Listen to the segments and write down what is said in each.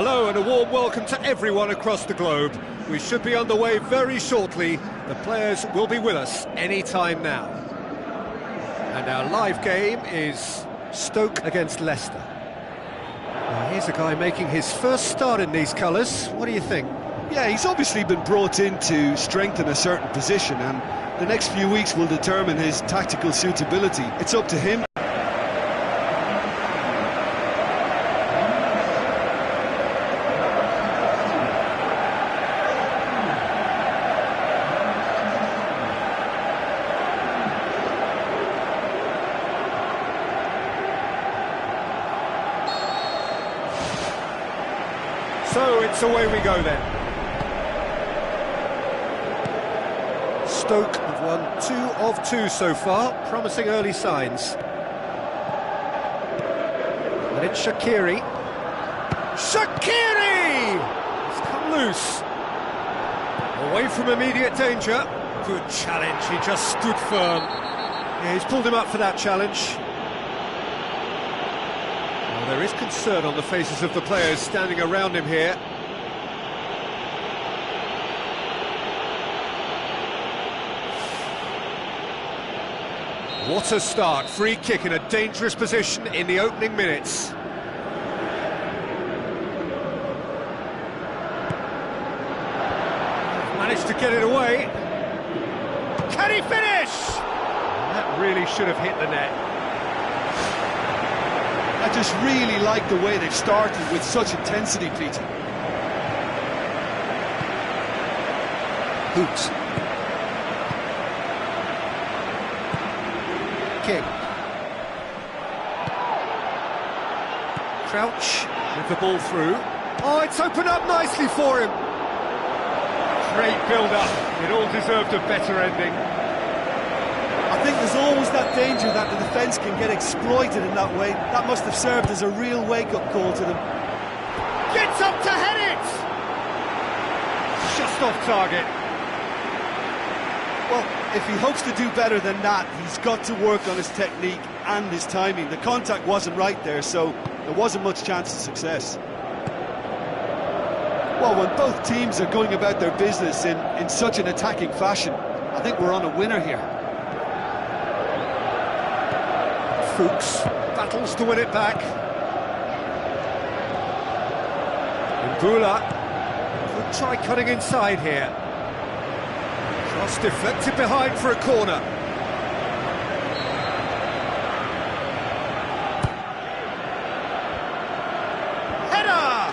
Hello and a warm welcome to everyone across the globe. We should be underway very shortly. The players will be with us any time now. And our live game is Stoke against Leicester. Now, here's a guy making his first start in these colours. What do you think? Yeah, he's obviously been brought in to strengthen a certain position, and the next few weeks will determine his tactical suitability. It's up to him. So it's away we go then. Stoke have won 2 of 2 so far, promising early signs. And it's Shaqiri. Shaqiri! It's come loose. Away from immediate danger. Good challenge, he just stood firm. Yeah, he's pulled him up for that challenge. Well, there is concern on the faces of the players standing around him here. What a start, free kick in a dangerous position in the opening minutes. Managed to get it away. Can he finish? That really should have hit the net. I just really like the way they've started with such intensity, Peter. Hoots. King. Crouch with the ball through. Oh, it's opened up nicely for him. Great build-up. It all deserved a better ending. I think there's always that danger that the defence can get exploited in that way. That must have served as a real wake-up call to them. Gets up to head it! Just off target. Well, if he hopes to do better than that, he's got to work on his technique and his timing. The contact wasn't right there, so there wasn't much chance of success. Well, when both teams are going about their business in such an attacking fashion, I think we're on a winner here. Fuchs battles to win it back. Mbula could try cutting inside here. Cross deflected behind for a corner. Header!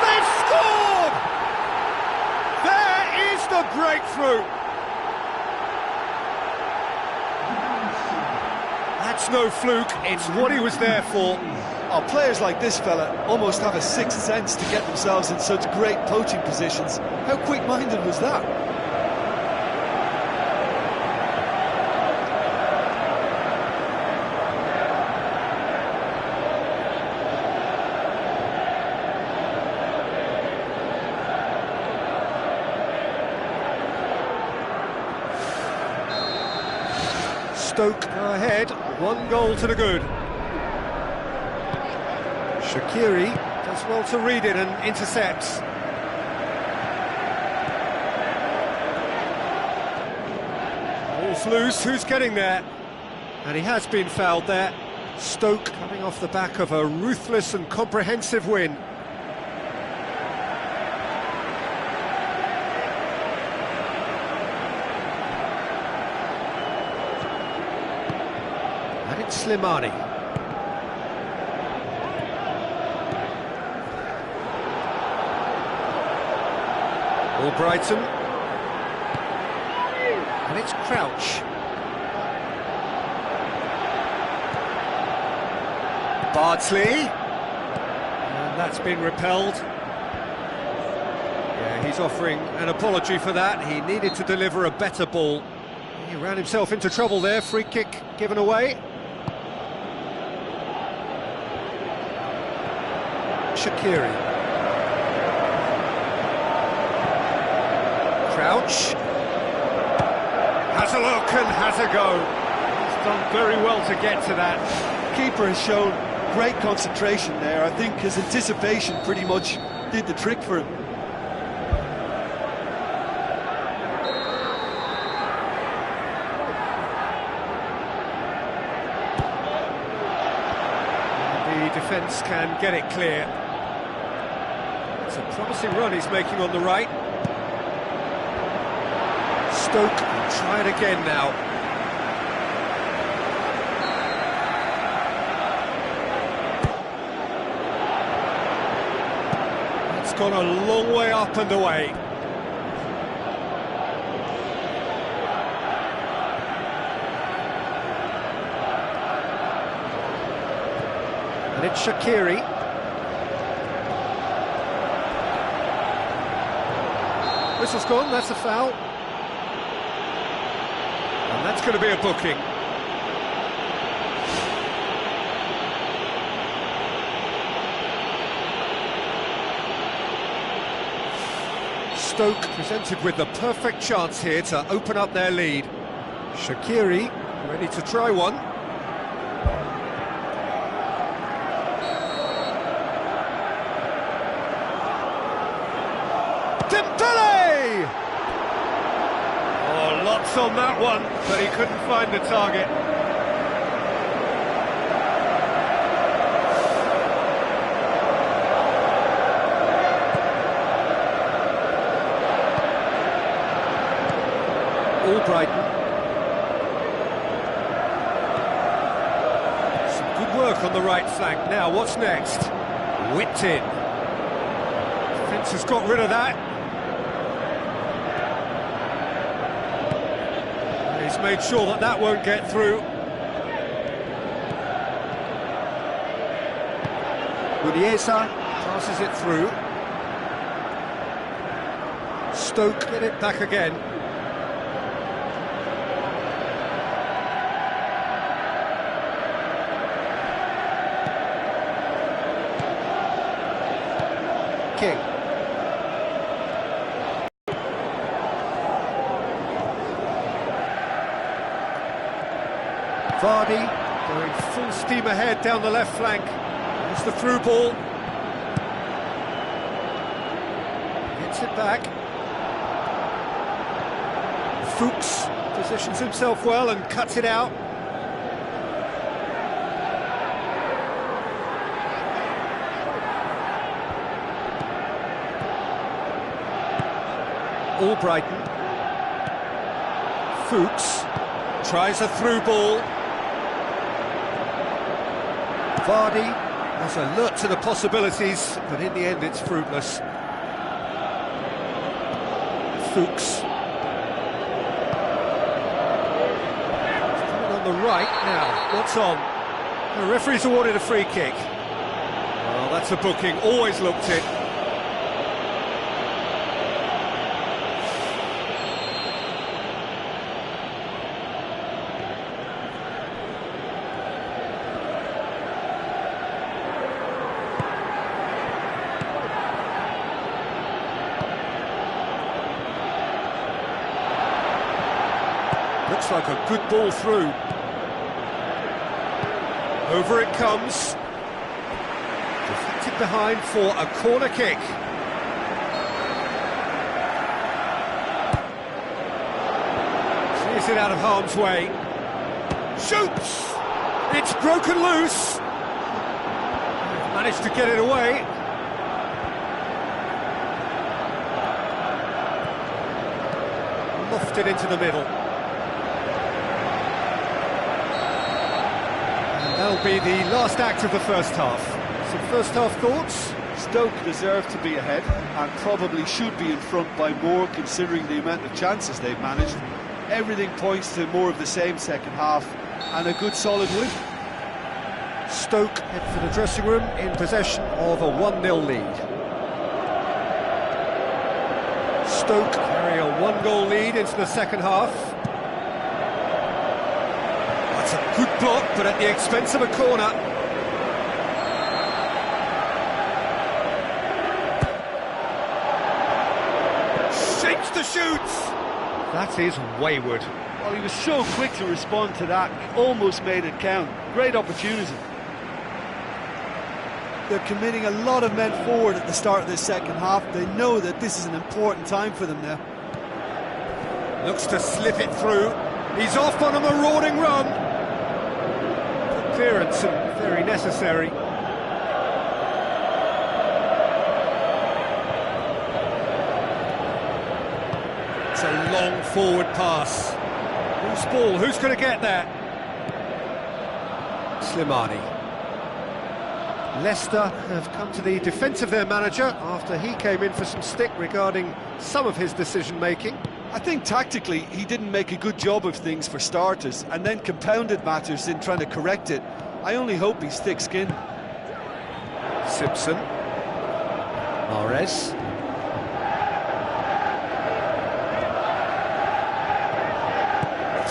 They've scored! There is the breakthrough! That's no fluke, it's what he was there for. Oh, players like this fella almost have a sixth sense to get themselves in such great poaching positions. How quick-minded was that? Stoke go ahead, 1 goal to the good. Shaqiri does well to read it and intercepts. Ball's loose, who's getting there? And he has been fouled there. Stoke coming off the back of a ruthless and comprehensive win. And it's Slimani. Albrighton. And it's Crouch. Bardsley. And that's been repelled. Yeah, he's offering an apology for that. He needed to deliver a better ball. He ran himself into trouble there. Free kick given away. Shaqiri. Crouch. Has a look and has a go. He's done very well to get to that. Keeper has shown great concentration there. I think his anticipation pretty much did the trick for him. The defence can get it clear. It's a promising run he's making on the right. Stoke will try it again now. It's gone a long way up and away. And it's Shaqiri. Whistle's gone, that's a foul. And that's going to be a booking. Stoke presented with the perfect chance here to open up their lead. Shaqiri ready to try one. Dembele! Oh, lots on that one, but he couldn't find the target. Albrighton. Some good work on the right flank. Now, what's next? Whipped in. Defence has got rid of that. He's made sure that that won't get through. Gudiesa passes it through. Stoke get it back again. King. Vardy going full steam ahead down the left flank. There's the through ball. Gets it back. Fuchs positions himself well and cuts it out. Albrighton. Fuchs tries a through ball. Vardy was alert to the possibilities, but in the end it's fruitless. Fuchs. Coming on the right now. What's on? The referee's awarded a free kick. Well, that's a booking. Always looked it. Looks like a good ball through. Over it comes. Deflected behind for a corner kick. Clears it out of harm's way. Shoots! It's broken loose. Managed to get it away. Lofted into the middle. That'll be the last act of the first half. Some first half thoughts? Stoke deserve to be ahead and probably should be in front by more considering the amount of chances they've managed. Everything points to more of the same second half and a good solid win. Stoke head for the dressing room in possession of a 1-0 lead. Stoke carry a 1-goal lead into the second half. That's a good block, but at the expense of a corner. Shapes the shoots! That is wayward. Well, he was so quick to respond to that, almost made it count. Great opportunity. They're committing a lot of men forward at the start of the second half. They know that this is an important time for them now. Looks to slip it through. He's off on a marauding run. Good clearance and very necessary. It's a long forward pass. Loose ball, who's going to get that? Slimani. Leicester have come to the defence of their manager after he came in for some stick regarding some of his decision-making. I think tactically he didn't make a good job of things for starters, and then compounded matters in trying to correct it. I only hope he's thick-skinned. Simpson. Mahrez.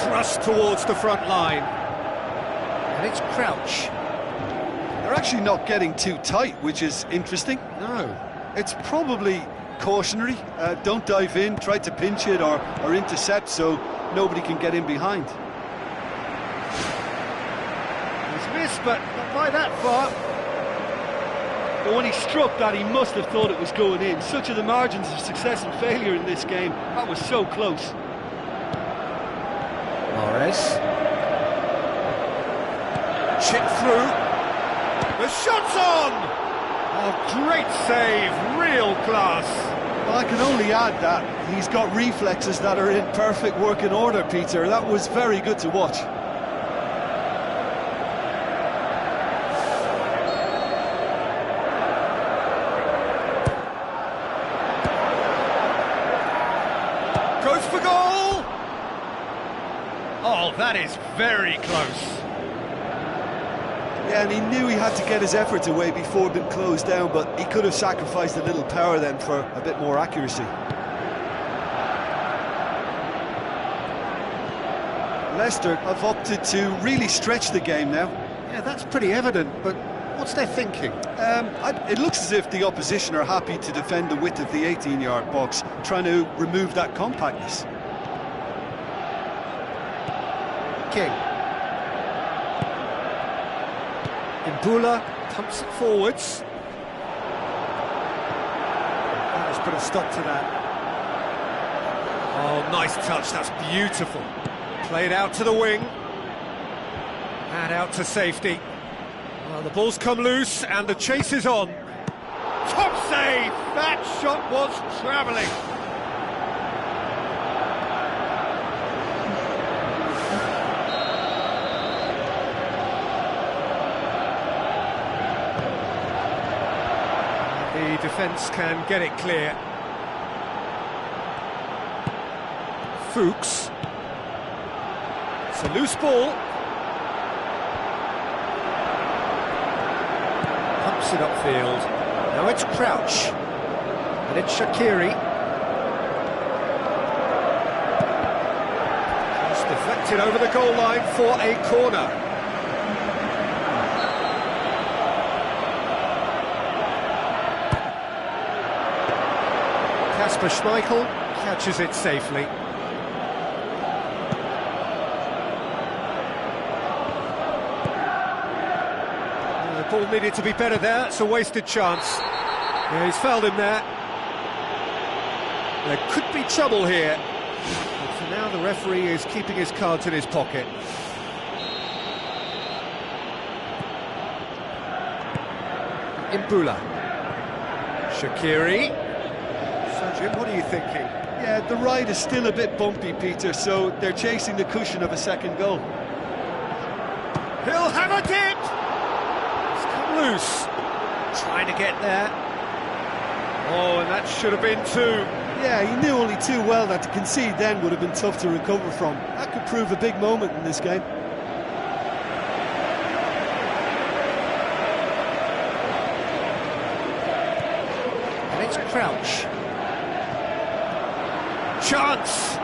Thrust towards the front line. And it's Crouch. They're actually not getting too tight, which is interesting. No. It's probably cautionary. Don't dive in, try to pinch it or intercept so nobody can get in behind. He's missed, but not by that far. But when he struck that, he must have thought it was going in. Such are the margins of success and failure in this game. That was so close. Mahrez. Chip through. The shot's on! Oh, great save, real class. Well, I can only add that he's got reflexes that are in perfect working order, Peter. That was very good to watch. Goes for goal! Oh, that is very close. Yeah, and he knew he had to get his efforts away before being closed down, but he could have sacrificed a little power then for a bit more accuracy. Leicester have opted to really stretch the game now. Yeah, that's pretty evident, but what's their thinking? It looks as if the opposition are happy to defend the width of the 18-yard box, trying to remove that compactness. King. Imbula pumps it forwards. Let's put a stop to that. Oh, nice touch, that's beautiful. Played out to the wing. And out to safety. Well, the ball's come loose and the chase is on. Top save! That shot was travelling. The defence can get it clear. Fuchs. It's a loose ball. Pumps it upfield. Now it's Crouch. And it's Shaqiri. It's deflected over the goal line for a corner. Kasper Schmeichel catches it safely. The ball needed to be better there, it's a wasted chance. Yeah, he's fouled him there. There could be trouble here. But for now the referee is keeping his cards in his pocket. Imbula. Shaqiri. So Jim, what are you thinking? Yeah, the ride is still a bit bumpy, Peter, so they're chasing the cushion of a second goal. He'll have a dip! It's come loose. Trying to get there. Oh, and that should have been two. Yeah, he knew only too well that to concede then would have been tough to recover from. That could prove a big moment in this game. And it's Crouch. Chance!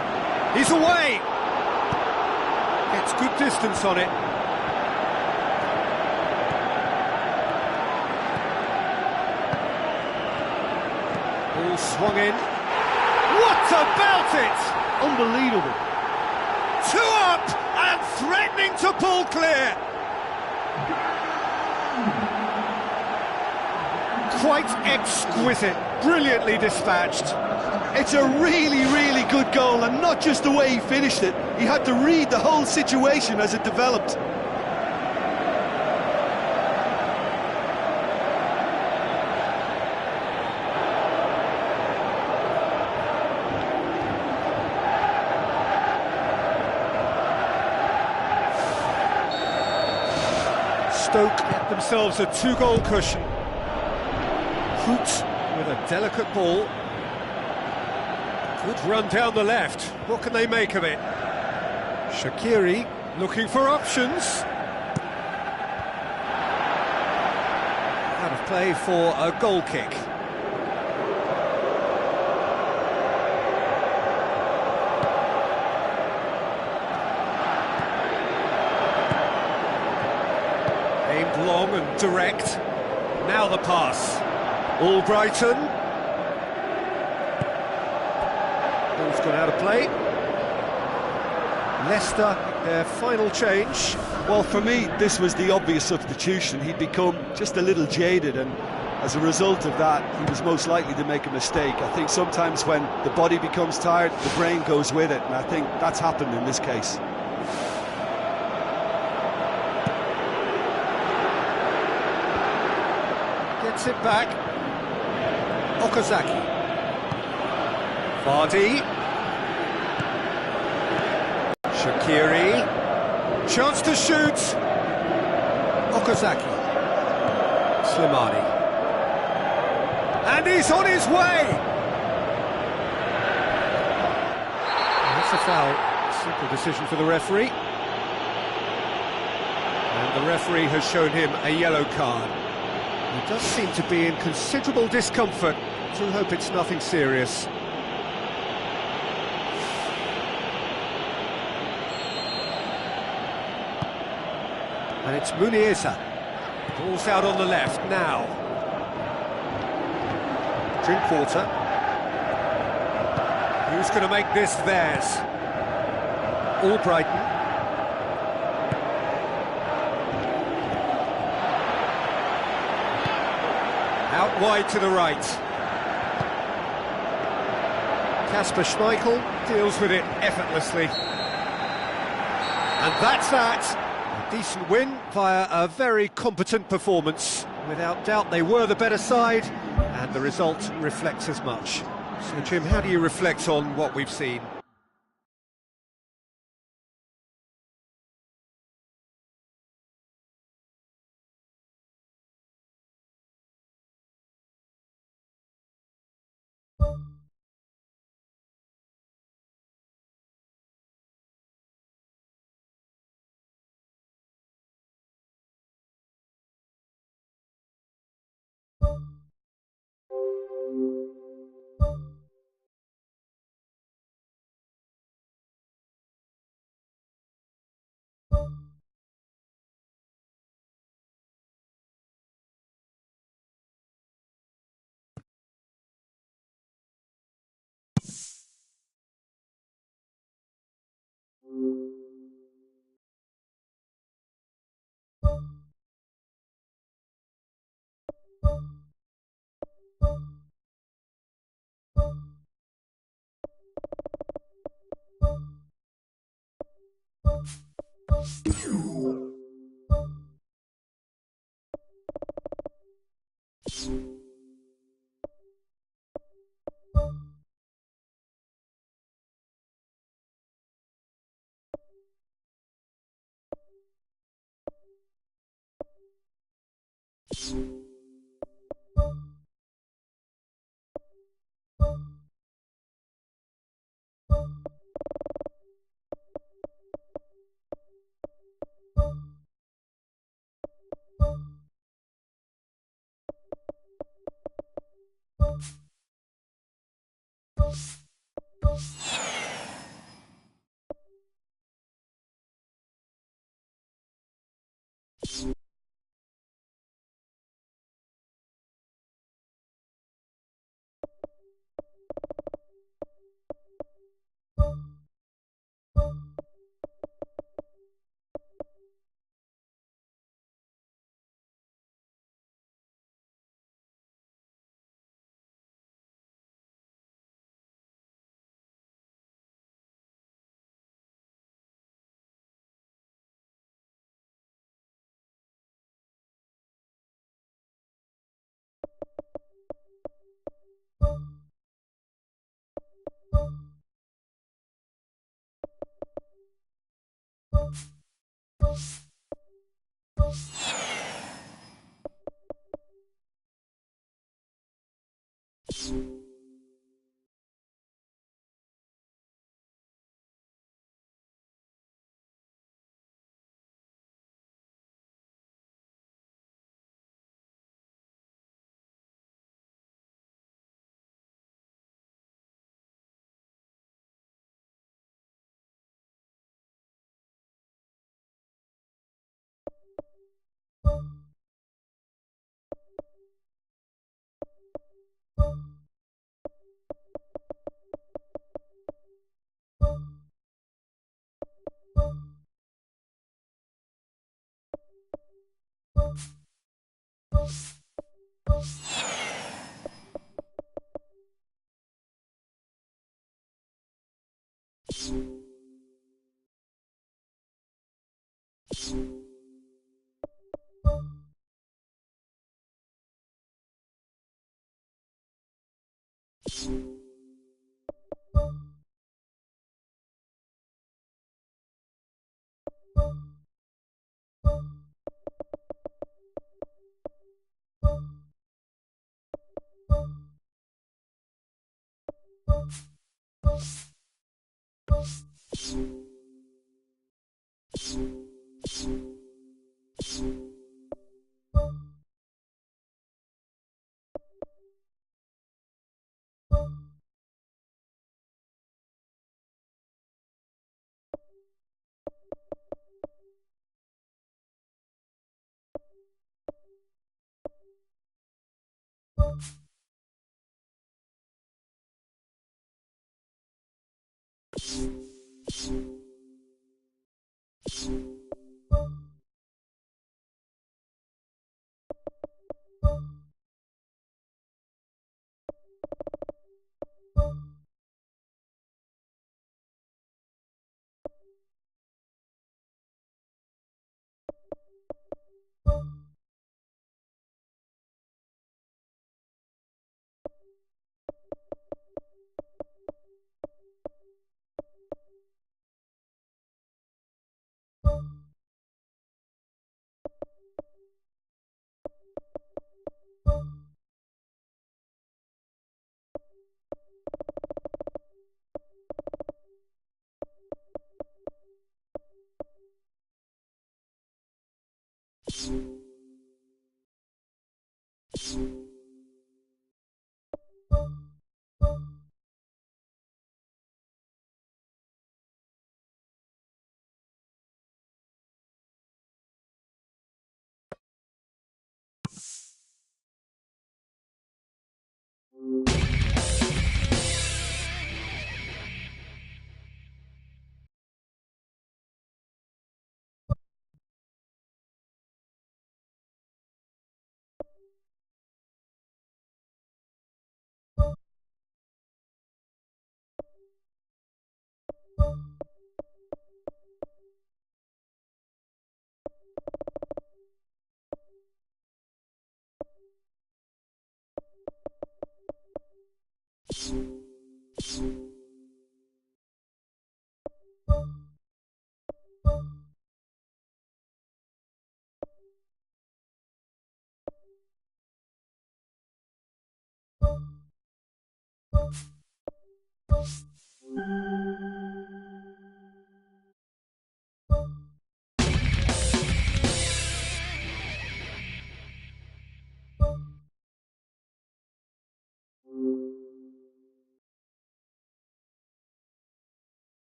He's away! Gets good distance on it. Ball swung in. What about it? Unbelievable. Two up and threatening to pull clear. quite exquisite, brilliantly dispatched. It's a really, really good goal, and not just the way he finished it. He had to read the whole situation as it developed. Stoke get themselves a two-goal cushion. Hoot with a delicate ball. Good run down the left. What can they make of it? Shaqiri looking for options. Out of play for a goal kick. Aimed long and direct. Now the pass. Albrighton. Ball's gone out of play. Leicester, their final change. Well, for me, this was the obvious substitution. He'd become just a little jaded, and as a result of that, he was most likely to make a mistake. I think sometimes when the body becomes tired, the brain goes with it, and I think that's happened in this case. Gets it back. Okazaki. Vardy. Shaqiri. Chance to shoot. Okazaki. Slimani. And he's on his way! That's a foul. Simple decision for the referee. And the referee has shown him a yellow card. He does seem to be in considerable discomfort. Do hope it's nothing serious. And it's Muniesa. Ball's out on the left now. Drinkwater. Who's going to make this theirs? Albrighton. Out wide to the right. Kasper Schmeichel deals with it effortlessly. And that's that. A decent win via a very competent performance. Without doubt, they were the better side, and the result reflects as much. So, Jim, how do you reflect on what we've seen?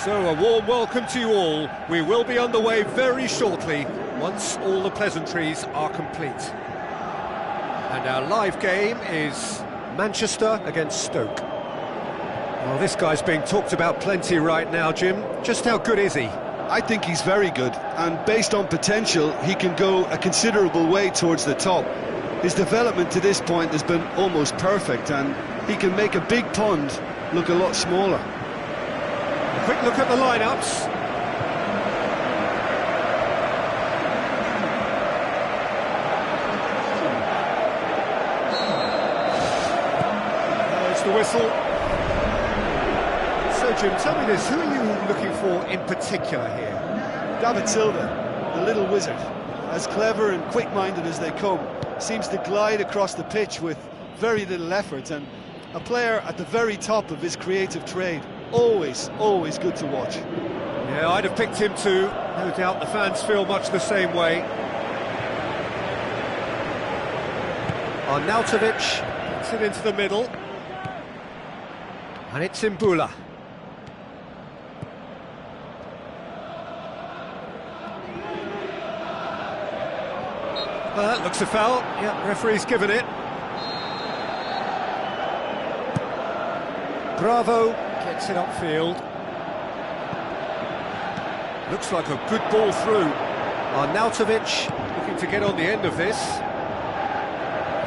So a warm welcome to you all. We will be underway very shortly once all the pleasantries are complete. And our live game is Manchester against Stoke. Well, this guy's being talked about plenty right now, Jim. Just how good is he? I think he's very good, and based on potential, he can go a considerable way towards the top. His development to this point has been almost perfect, and he can make a big pond look a lot smaller. A quick look at the lineups. There's the whistle. So, Jim, tell me this, who are you looking for in particular here? David Silva, the little wizard, as clever and quick-minded as they come, seems to glide across the pitch with very little effort, and a player at the very top of his creative trade. Always good to watch. Yeah, I'd have picked him too. No doubt the fans feel much the same way. Arnautovic gets it into the middle. And it's Imbula. Well, that looks a foul. Yeah, referee's given it. Bravo gets it upfield. Looks like a good ball through. Arnautovic looking to get on the end of this. He's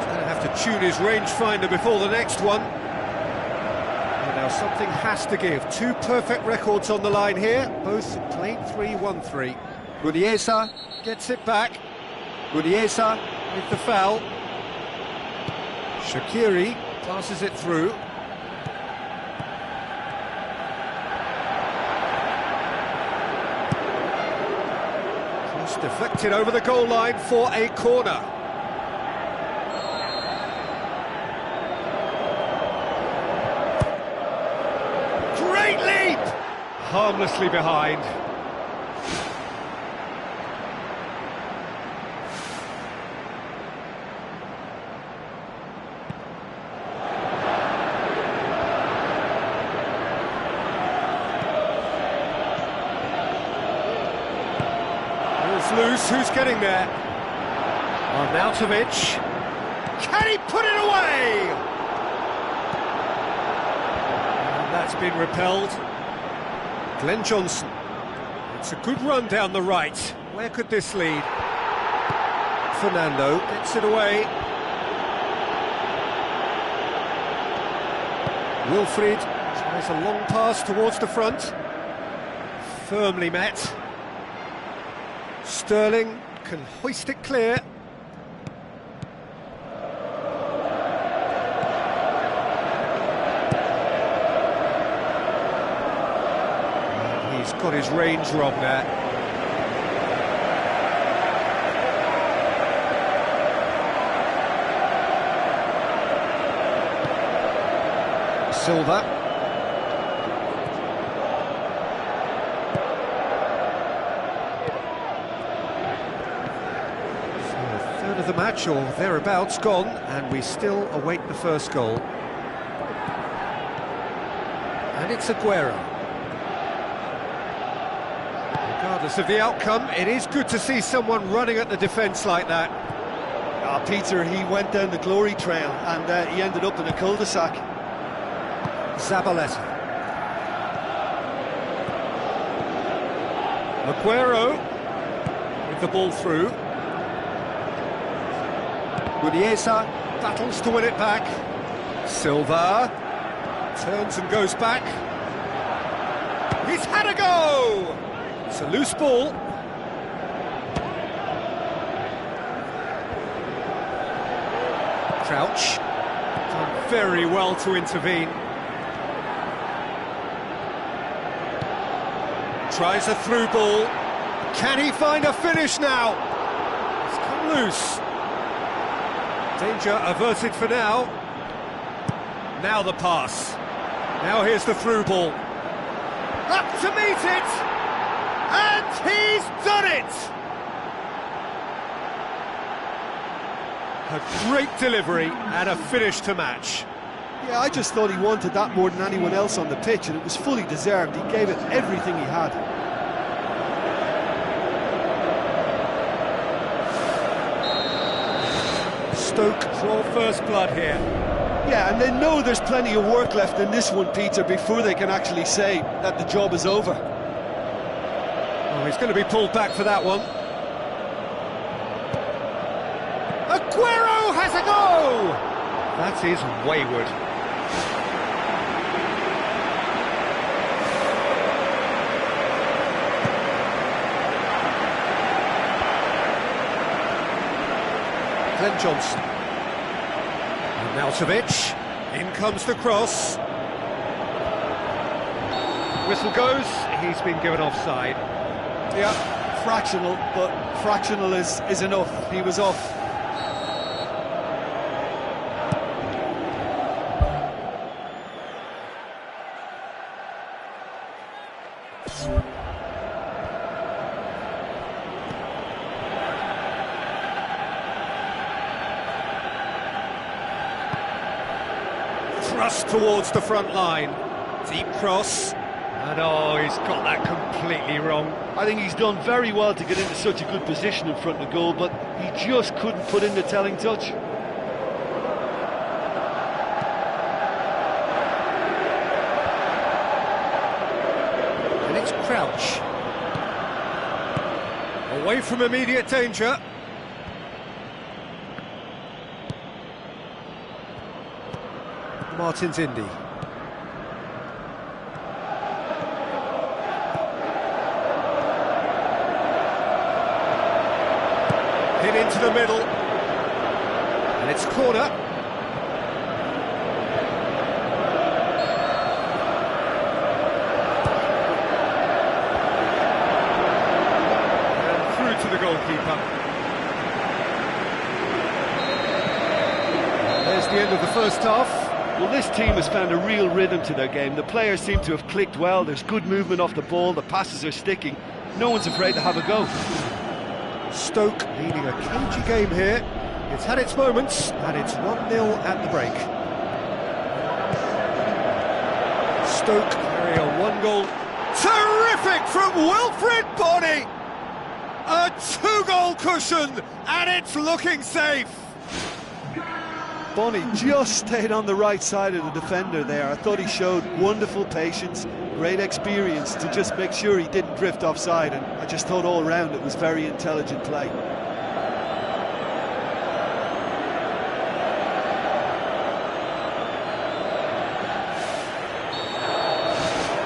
going to have to tune his rangefinder before the next one. And Now something has to give. Two perfect records on the line here. Both played 3-1-3. Muniesa gets it back. Muniesa with the foul. Shaqiri passes it through. Cross deflected over the goal line for a corner. Great leap! Harmlessly behind. Loose, who's getting there? Arnautovic. Can he put it away? And that's been repelled. Glenn Johnson. It's a good run down the right. Where could this lead? Fernando gets it away. Wilfried tries a long pass towards the front. Firmly met. Sterling can hoist it clear. And he's got his range wrong there. Silva. Of the match or thereabouts gone, and we still await the first goal. And it's Aguero. Regardless of the outcome, it is good to see someone running at the defence like that. Peter, he went down the glory trail and he ended up in a cul-de-sac. Zabaleta. Aguero with the ball through. Muniesa battles to win it back. Silva turns and goes back. He's had a go! It's a loose ball. Crouch done very well to intervene. Tries a through ball. Can he find a finish now? It's come loose. Danger averted for now. Now the pass. Now here's the through ball. Up to meet it! And he's done it! A great delivery and a finish to match. Yeah, I just thought he wanted that more than anyone else on the pitch, and it was fully deserved. He gave it everything he had. Stoke draw first blood here. Yeah, and they know there's plenty of work left in this one, Peter, before they can actually say that the job is over. Oh, he's going to be pulled back for that one. Aguero has a go! That is wayward. Glenn Johnson. Arnautovic. In comes the cross. Whistle goes. He's been given offside. Yeah, fractional, but fractional is enough. He was off. Thrust towards the front line. Deep cross. And oh, he's got that completely wrong. I think he's done very well to get into such a good position in front of goal, but he just couldn't put in the telling touch. And it's Crouch. Away from immediate danger. Martins Indy. Hit into the middle. And it's corner. And through to the goalkeeper. There's the end of the first half. Well, this team has found a real rhythm to their game. The players seem to have clicked well. There's good movement off the ball. The passes are sticking. No one's afraid to have a go. Stoke leading a cagey game here. It's had its moments, and it's 1-0 at the break. Stoke carry a one-goal. Terrific from Wilfried Bony! A two-goal cushion, and it's looking safe. Bony just stayed on the right side of the defender there. I thought he showed wonderful patience, great experience to just make sure he didn't drift offside, and I just thought all round it was very intelligent play.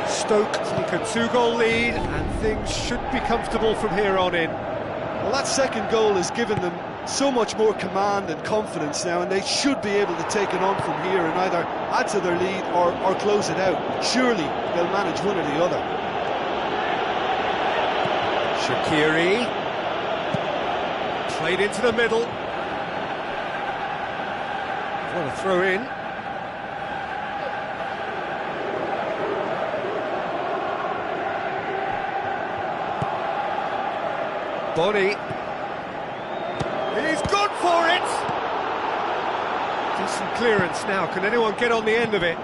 Stoke take a two-goal lead, and things should be comfortable from here on in. Well, that second goal has given them so much more command and confidence now, and they should be able to take it on from here and either add to their lead or close it out. Surely they'll manage one or the other. Shaqiri played into the middle. What a throw in. Bony. He's gone for it! Decent clearance now. Can anyone get on the end of it?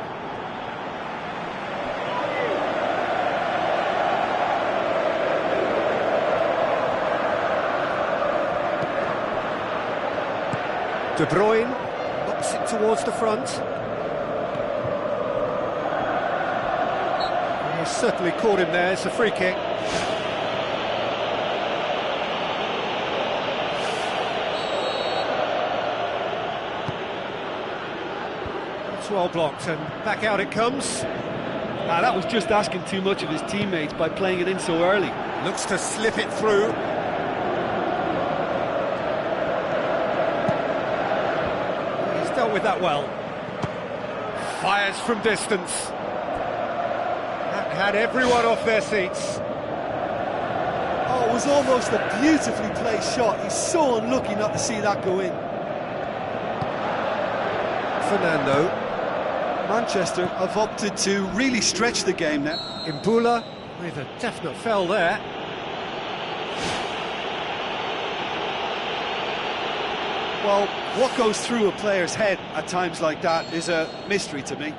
De Bruyne knocks it towards the front. He's certainly caught him there. It's a free kick. Well blocked, and back out it comes. That was just asking too much of his teammates by playing it in so early. Looks to slip it through. He's dealt with that well. Fires from distance. That had everyone off their seats. Oh, it was almost a beautifully placed shot. He's so unlucky not to see that go in. Fernando. Manchester have opted to really stretch the game now. Imbula with a definite foul there. Well, what goes through a player's head at times like that is a mystery to me.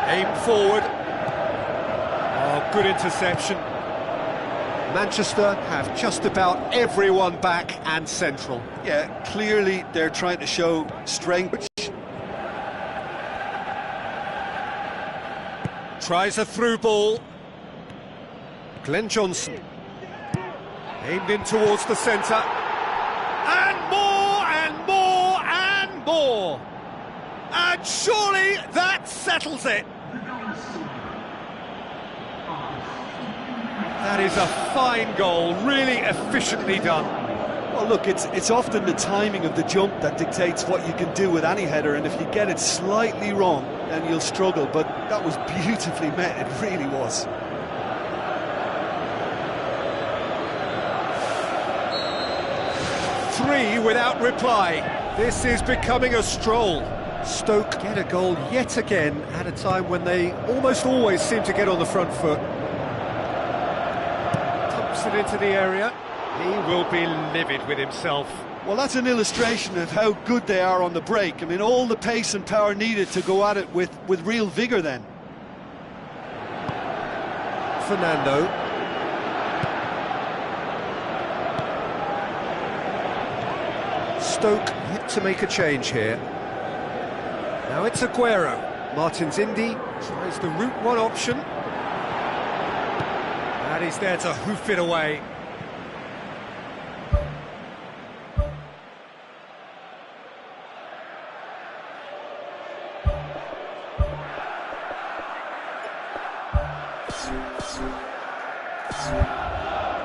Aim forward. Oh, good interception. Manchester have just about everyone back and central. Yeah, clearly they're trying to show strength. Tries a through ball. Glenn Johnson. Aimed in towards the centre. And more, and more, and more. And surely that settles it. That is a fine goal, really efficiently done. Well, look, it's often the timing of the jump that dictates what you can do with any header, and if you get it slightly wrong, then you'll struggle, but that was beautifully met, it really was. Three without reply. This is becoming a stroll. Stoke get a goal yet again at a time when they almost always seem to get on the front foot. It into the area. He will be livid with himself. Well, that's an illustration of how good they are on the break. I mean, all the pace and power needed to go at it with real vigour then. Fernando. Stoke yet to make a change here. Now it's Aguero. Martins Indi tries the route one option. And he's there to hoof it away.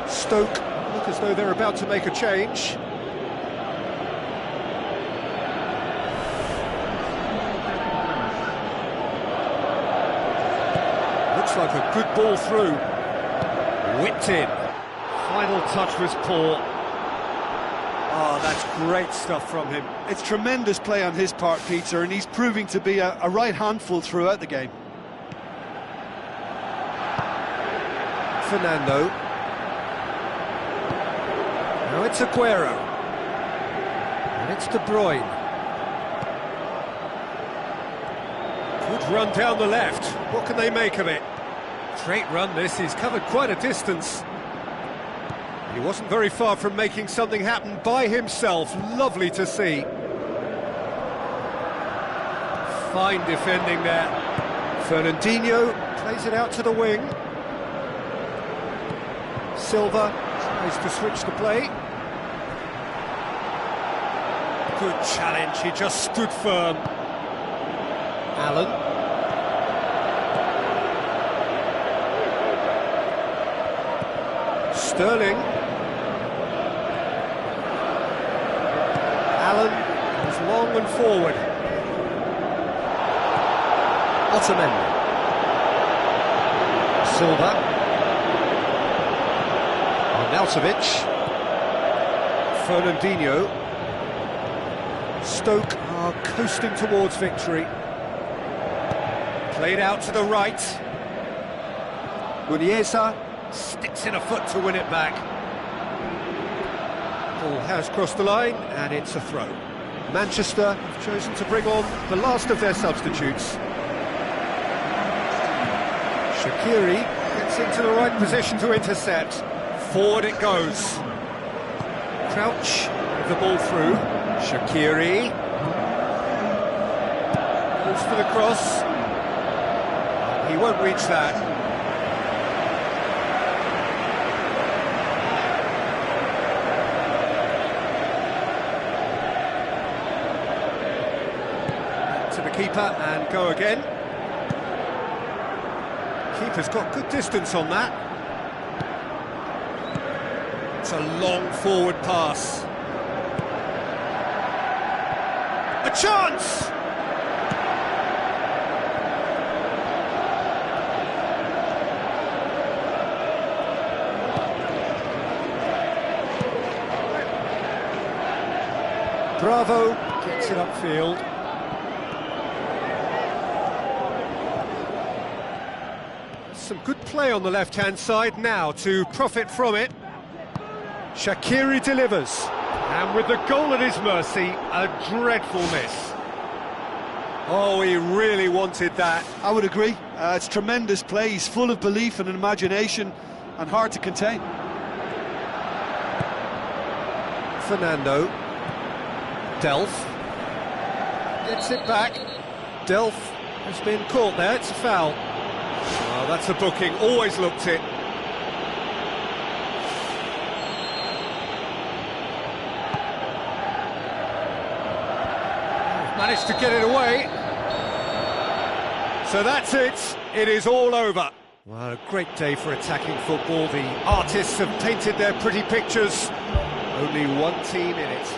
Stoke look as though they're about to make a change. Looks like a good ball through. Whipped in. Final touch was poor. Oh, that's great stuff from him. It's tremendous play on his part, Peter, and he's proving to be a right handful throughout the game. Fernando. Now it's Aguero. And it's De Bruyne. Good run down the left. What can they make of it? Great run this, he's covered quite a distance. He wasn't very far from making something happen by himself. Lovely to see. Fine defending there. Fernandinho plays it out to the wing. Silva tries to switch the play. Good challenge, he just stood firm. Allen. Sterling. Allen is long and forward. Otamendi. Silva. Arnautovic. Fernandinho. Stoke are coasting towards victory. Played out to the right. Muniesa sticks in a foot to win it back. Ball has crossed the line and it's a throw. Manchester have chosen to bring on the last of their substitutes. Shaqiri gets into the right position to intercept. Forward it goes. Crouch with the ball through. Shaqiri goes for the cross. He won't reach that. To the keeper and go again. Keeper's got good distance on that. It's a long forward pass. A chance! Bravo gets it upfield. Some good play on the left-hand side now to profit from it. Shaqiri delivers. And with the goal at his mercy, a dreadful miss. Oh, he really wanted that. I would agree. It's tremendous play. He's full of belief and imagination and hard to contain. Fernando. Delph. Gets it back. Delph has been caught there. It's a foul. Oh, that's a booking. Always looked it. Managed to get it away. So that's it. It is all over. Well, a great day for attacking football. The artists have painted their pretty pictures. Only one team in it.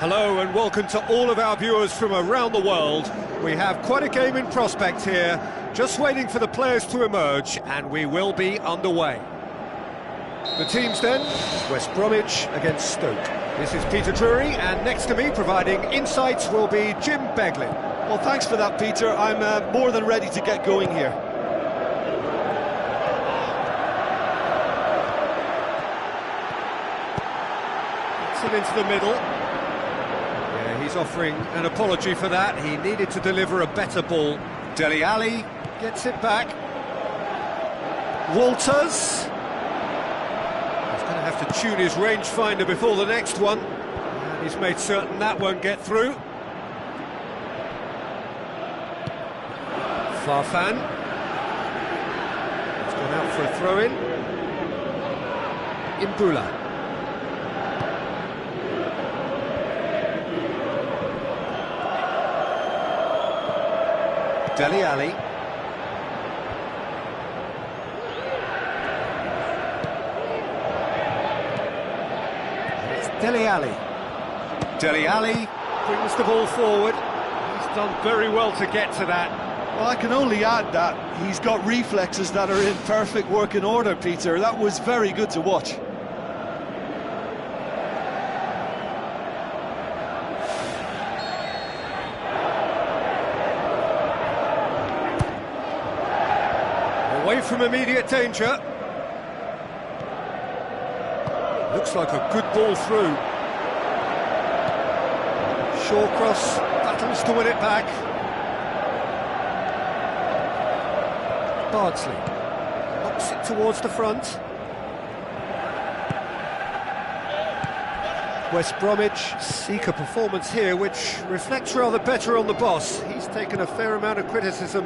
Hello and welcome to all of our viewers from around the world. We have quite a game in prospect here, just waiting for the players to emerge, and we will be underway. The teams then, West Bromwich against Stoke. This is Peter Drury, and next to me providing insights will be Jim Beglin. Well, thanks for that, Peter. I'm more than ready to get going here. Gets it into the middle. He's offering an apology for that. He needed to deliver a better ball. Dele Alli gets it back. Walters. He's going to have to tune his rangefinder before the next one. And he's made certain that won't get through. Farfan. He's gone out for a throw-in. Imbula. Dele Alli. It's Dele Alli. Dele Alli brings the ball forward. He's done very well to get to that. Well, I can only add that he's got reflexes that are in perfect working order, Peter. That was very good to watch. Away from immediate danger. Looks like a good ball through. Shawcross battles to win it back. Bardsley knocks it towards the front. West Bromwich seek a performance here which reflects rather better on the boss. He's taken a fair amount of criticism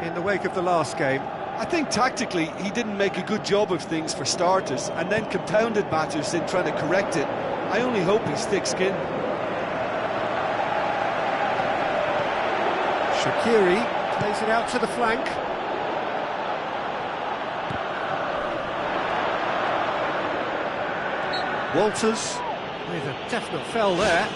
in the wake of the last game. I think tactically he didn't make a good job of things for starters, and then compounded matters in trying to correct it. I only hope he's thick-skinned. Shaqiri plays it out to the flank. Walters with a definite foul there.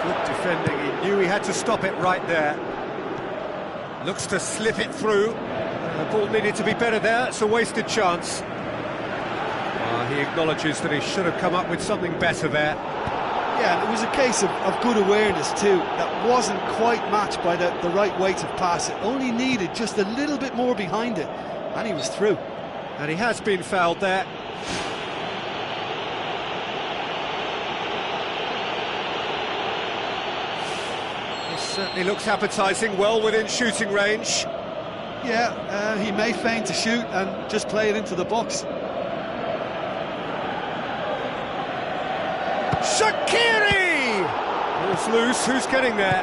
Good defending, he knew he had to stop it right there. Looks to slip it through. The ball needed to be better there, it's a wasted chance. He acknowledges that he should have come up with something better there. Yeah, and it was a case of good awareness too. That wasn't quite matched by the right weight of pass. It only needed just a little bit more behind it, and he was through. And he has been fouled there. This certainly looks appetising, well within shooting range. Yeah, he may feign to shoot and just play it into the box. Shaqiri! Ball's loose, who's getting there?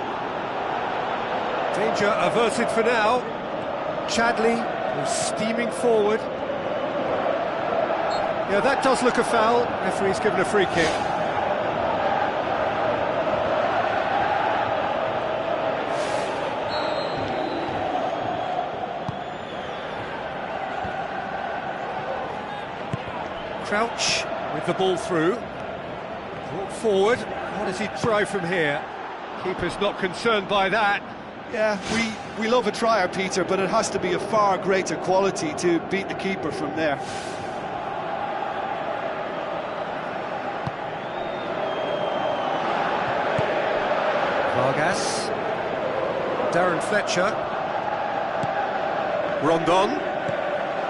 Danger averted for now. Chadli is steaming forward. Yeah, that does look a foul. Referee's given a free kick. Crouch with the ball through. Brought forward. What does he try from here? Keeper's not concerned by that. Yeah, we love a trier, Peter, but it has to be a far greater quality to beat the keeper from there. Vargas. Darren Fletcher. Rondon.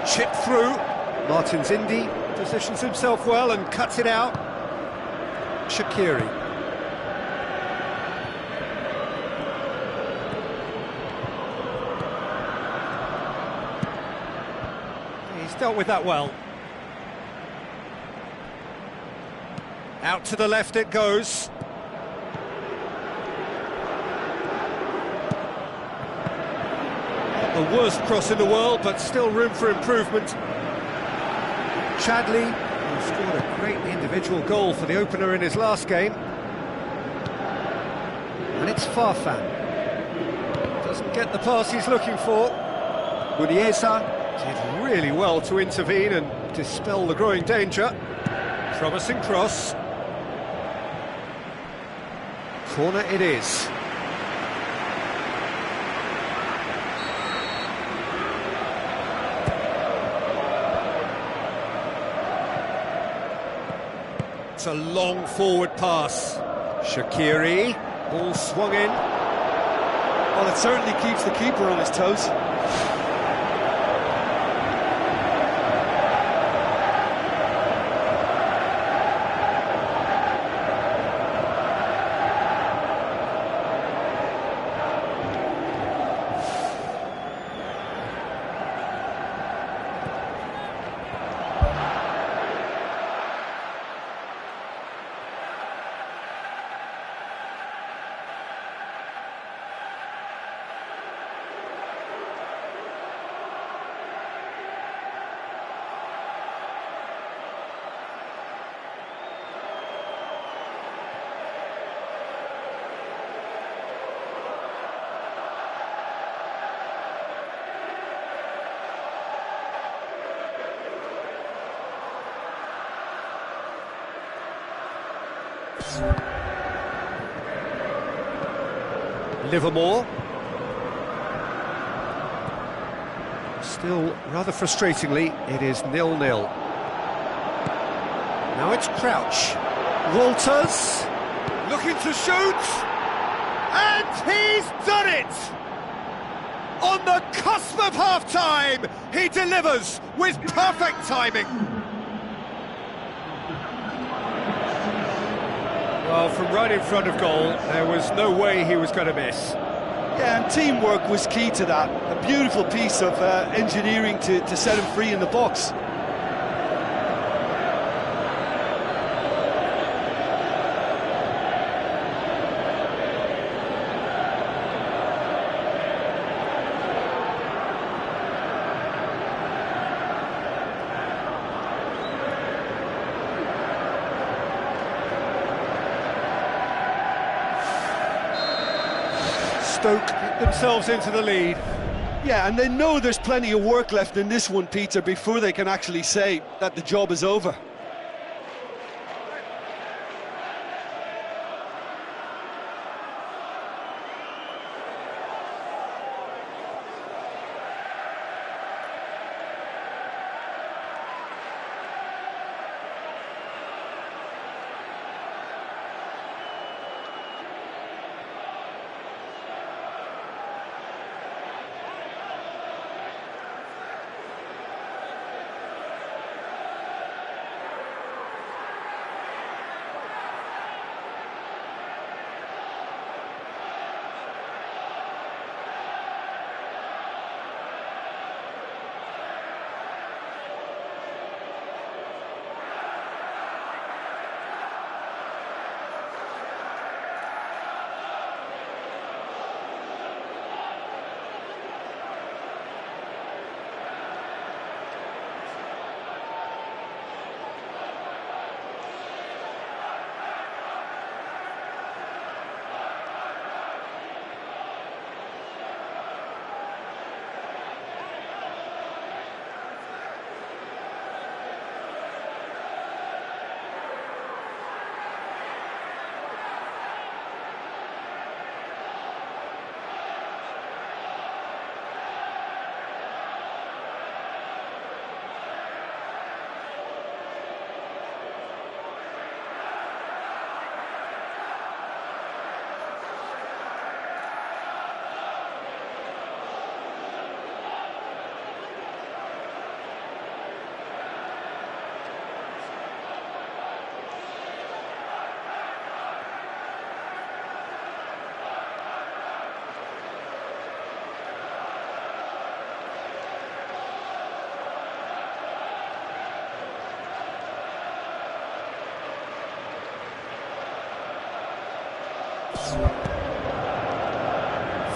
Chip through. Martins Indy positions himself well and cuts it out. Shaqiri. He's dealt with that well. Out to the left it goes. Not the worst cross in the world, but still room for improvement. Chadli, who scored a great individual goal for the opener in his last game. And it's Farfan. Does Doesn't get the pass he's looking for. Guriesa. Did really well to intervene and dispel the growing danger. Promising cross. Corner it is. It's a long forward pass. Shaqiri, ball swung in. Well, it certainly keeps the keeper on his toes. Livermore. Still, rather frustratingly, it is 0-0. Now it's Crouch. Walters, looking to shoot, and he's done it! On the cusp of half-time, he delivers with perfect timing. Well, from right in front of goal, there was no way he was going to miss. Yeah, and teamwork was key to that. A beautiful piece of engineering to set him free in the box. Stoke get themselves into the lead. Yeah, and they know there's plenty of work left in this one, Peter, before they can actually say that the job is over.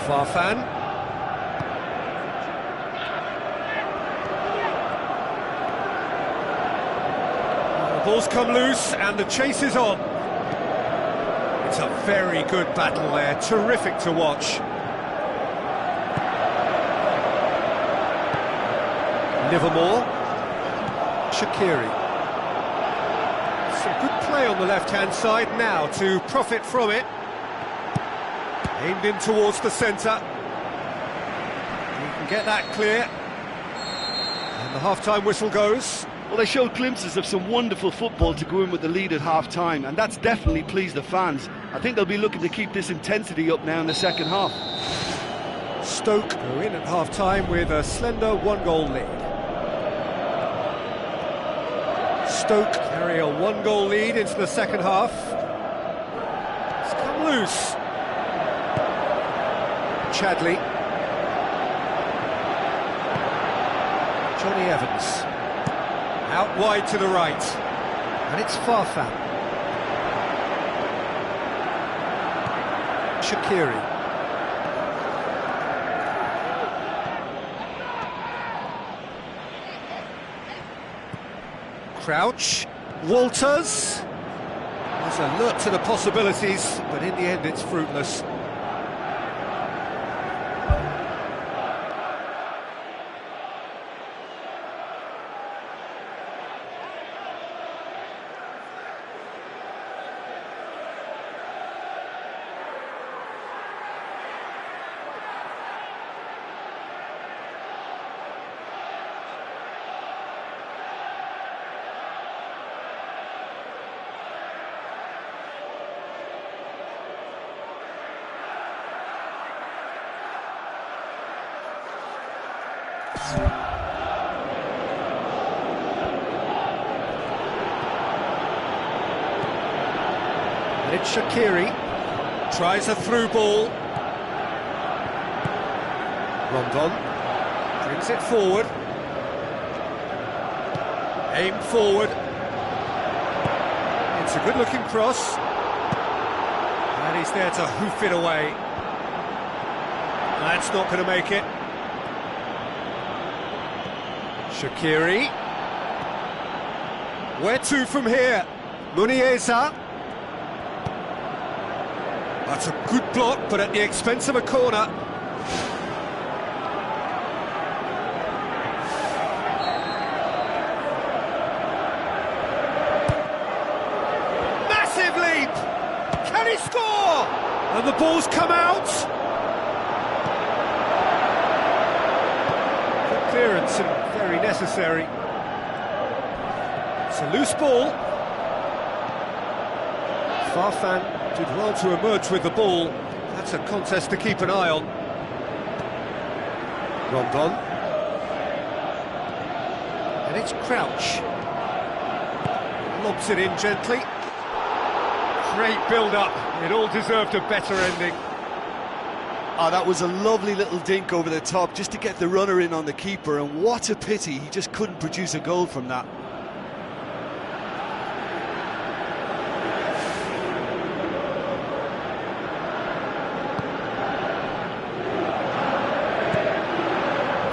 Farfan. The ball's come loose and the chase is on. It's a very good battle there, terrific to watch. Livermore. Shaqiri. Some good play on the left-hand side now to profit from it. Aimed in towards the centre. He can get that clear. And the half-time whistle goes. Well, they showed glimpses of some wonderful football to go in with the lead at half-time, and that's definitely pleased the fans. I think they'll be looking to keep this intensity up now in the second half. Stoke go in at half-time with a slender one-goal lead. Stoke carry a one-goal lead into the second half. It's come loose. Chadley. Johnny Evans. Out wide to the right. And it's Farfan. Shaqiri. Crouch. Walters. There's a look to the possibilities, but in the end it's fruitless. And it's Shaqiri. Tries a through ball. Rondon brings it forward. Aim forward. It's a good-looking cross. And he's there to hoof it away. That's not going to make it. Shaqiri. Where to from here? Muniesa. That's a good block, but at the expense of a corner. Massive leap! Can he score? And the ball's come out. Good clearance and very necessary. It's a loose ball. Farfan did well to emerge with the ball. That's a contest to keep an eye on. Rondon. And it's Crouch. Lobs it in gently. Great build-up. It all deserved a better ending. Oh, that was a lovely little dink over the top just to get the runner in on the keeper, and what a pity he just couldn't produce a goal from that.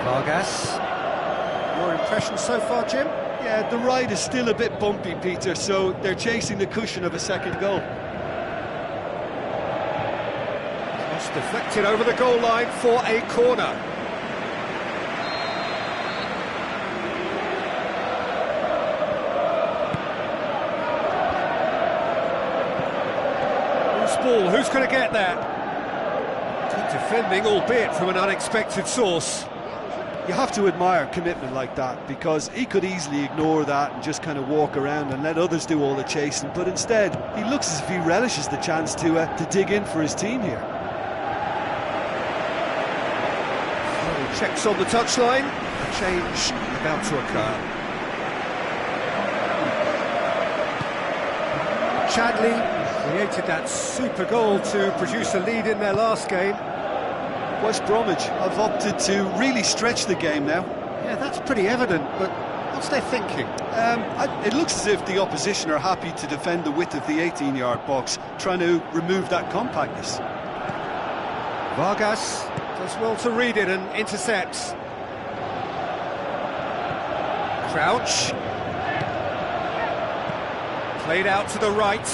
Vargas. Your impression so far, Jim? Yeah, the ride is still a bit bumpy, Peter, so they're chasing the cushion of a second goal. Cross deflected over the goal line for a corner. Loose ball, who's going to get there? Good defending, albeit from an unexpected source. You have to admire commitment like that, because he could easily ignore that and just kind of walk around and let others do all the chasing, but instead he looks as if he relishes the chance to dig in for his team here. Checks on the touchline, a change about to occur. Chadley created that super goal to produce a lead in their last game. West Bromwich have opted to really stretch the game now. Yeah, that's pretty evident, but what's their thinking? It looks as if the opposition are happy to defend the width of the 18-yard box, trying to remove that compactness. Vargas does well to read it and intercepts. Crouch. Played out to the right.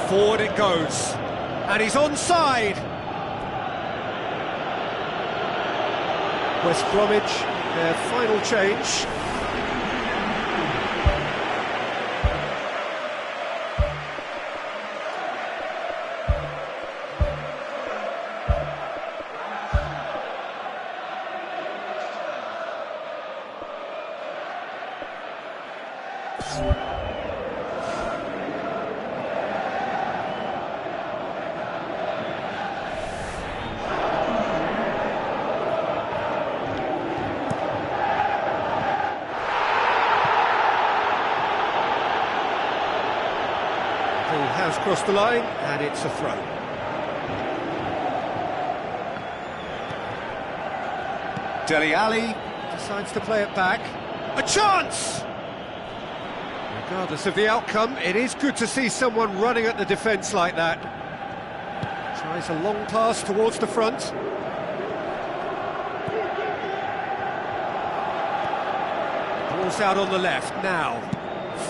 Forward it goes. And he's onside. West Bromwich their final change. Has crossed the line, and it's a throw. Dele Alli. Decides to play it back. A chance! Regardless of the outcome, it is good to see someone running at the defence like that. Tries a long pass towards the front. Ball's out on the left now.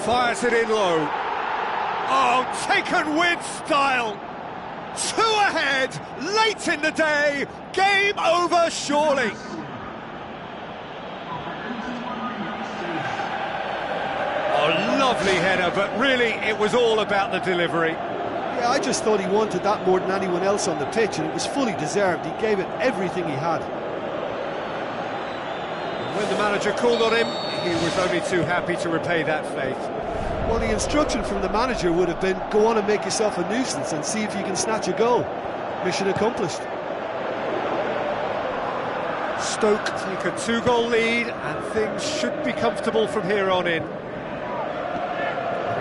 Fires it in low. Oh, taken with style! Two ahead, late in the day, game over surely! Oh, lovely header, but really it was all about the delivery. Yeah, I just thought he wanted that more than anyone else on the pitch, and it was fully deserved. He gave it everything he had. When the manager called on him, he was only too happy to repay that faith. Well, the instruction from the manager would have been, go on and make yourself a nuisance and see if you can snatch a goal. Mission accomplished. Stoke take a 2-goal lead, and things should be comfortable from here on in.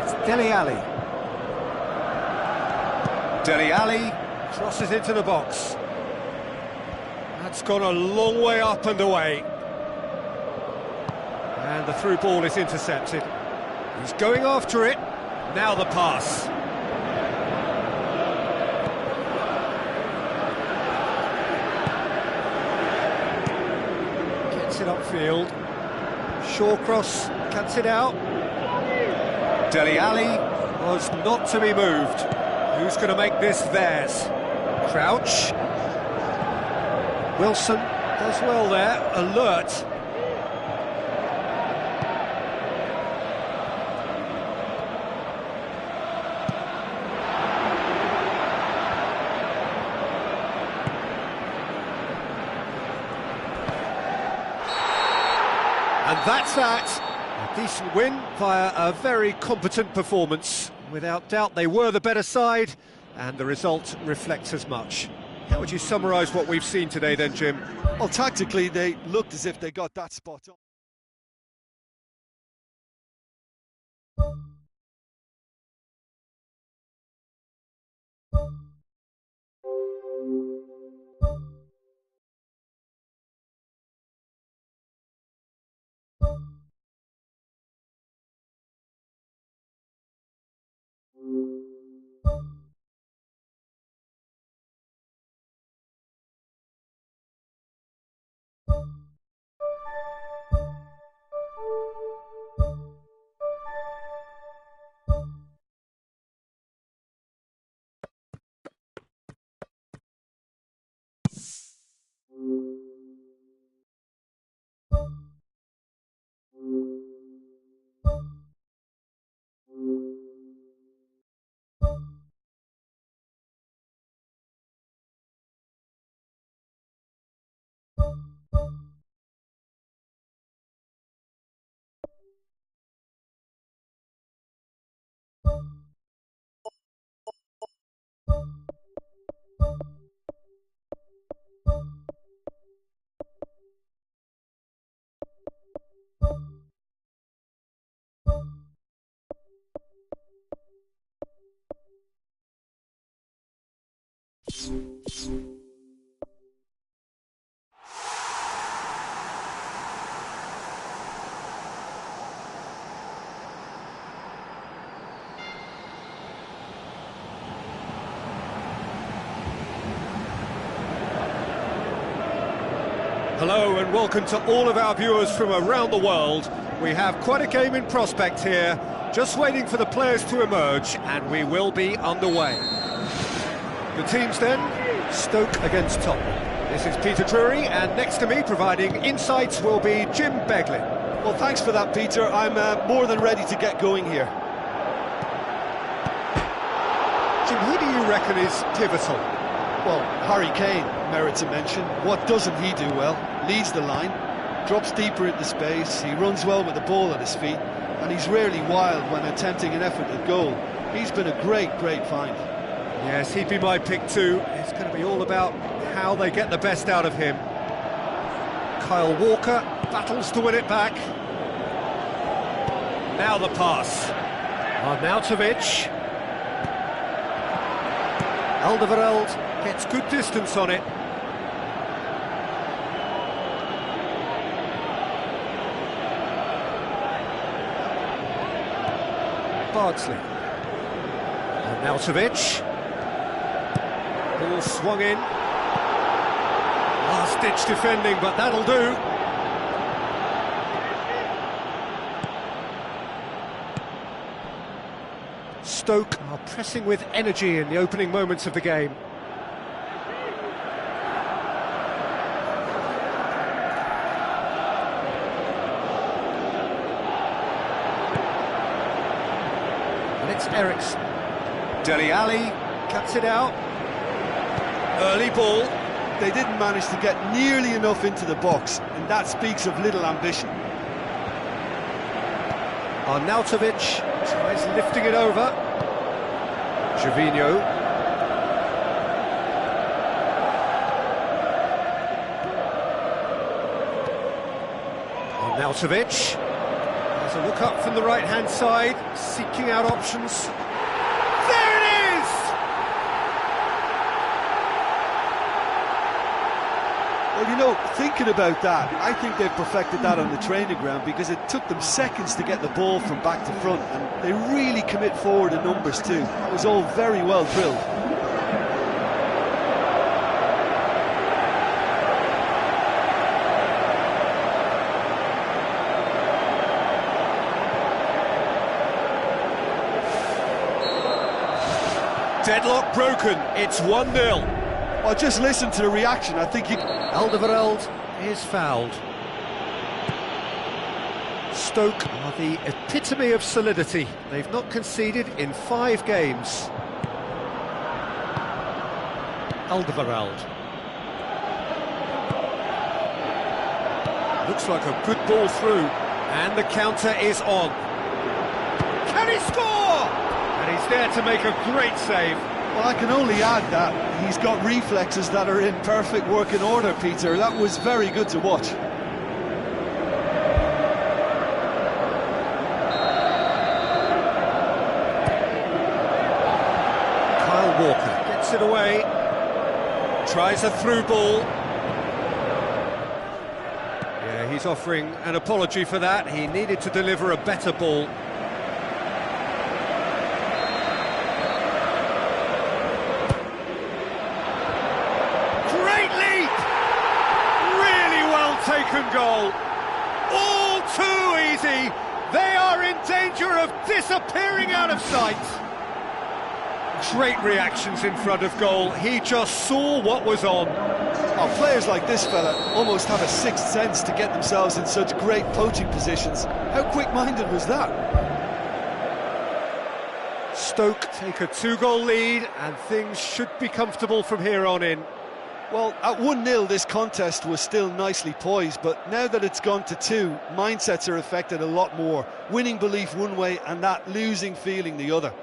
It's Dele Alli. Dele Alli. Crosses into the box. That's gone a long way up and away. And the through ball is intercepted. He's going after it. Now the pass. Gets it upfield. Shawcross cuts it out. Dele Alli Was not to be moved. Who's going to make this theirs? Crouch. Wilson does well there. Alert. And that's that. A decent win via a very competent performance. Without doubt, they were the better side, and the result reflects as much. How would you summarise what we've seen today then, Jim? Well, tactically, they looked as if they got that spot on. Hello and welcome to all of our viewers from around the world. We have quite a game in prospect here, just waiting for the players to emerge, and we will be underway. The teams then, Stoke against Tottenham. This is Peter Drury, and next to me providing insights will be Jim Beglin. Well, thanks for that, Peter. I'm more than ready to get going here. Jim, who do you reckon is pivotal? Well, Harry Kane merits a mention. What doesn't he do well? Leads the line, drops deeper into space, he runs well with the ball at his feet, and he's rarely wild when attempting an effort at goal. He's been a great find. Yes, he'd be my pick too. It's going to be all about how they get the best out of him. Kyle Walker battles to win it back. Now the pass. Arnautovic. Alderweireld gets good distance on it. Bardsley. Arnautovic. Ball swung in. Last-ditch defending, but that'll do. Stoke are pressing with energy in the opening moments of the game. And it's Eriksen. Dele Alli. Cuts it out. Early ball. They didn't manage to get nearly enough into the box, and that speaks of little ambition. Arnautovic tries lifting it over. Gervinho. Arnautovic has a look up from the right-hand side, seeking out options. There it is! Well, you know, thinking about that, I think they've perfected that on the training ground, because it took them seconds to get the ball from back to front, and they really commit forward in numbers too. That was all very well drilled. Deadlock broken, it's 1-0. Well, just listen to the reaction. I think you... Alderweireld is fouled. Stoke are the epitome of solidity. They've not conceded in 5 games. Alderweireld. Looks like a good ball through, and the counter is on. Can he score? And he's there to make a great save. Well, I can only add that he's got reflexes that are in perfect working order, Peter. That was very good to watch. Kyle Walker gets it away. Tries a through ball. Yeah, he's offering an apology for that. He needed to deliver a better ball. Taken goal. All too easy. They are in danger of disappearing out of sight. Great reactions in front of goal. He just saw what was on. Oh, players like this fella almost have a sixth sense to get themselves in such great poaching positions. How quick-minded was that? Stoke take a 2-goal lead, and things should be comfortable from here on in. Well, at 1-0 this contest was still nicely poised, but now that it's gone to 2, mindsets are affected a lot more. Winning belief one way and that losing feeling the other.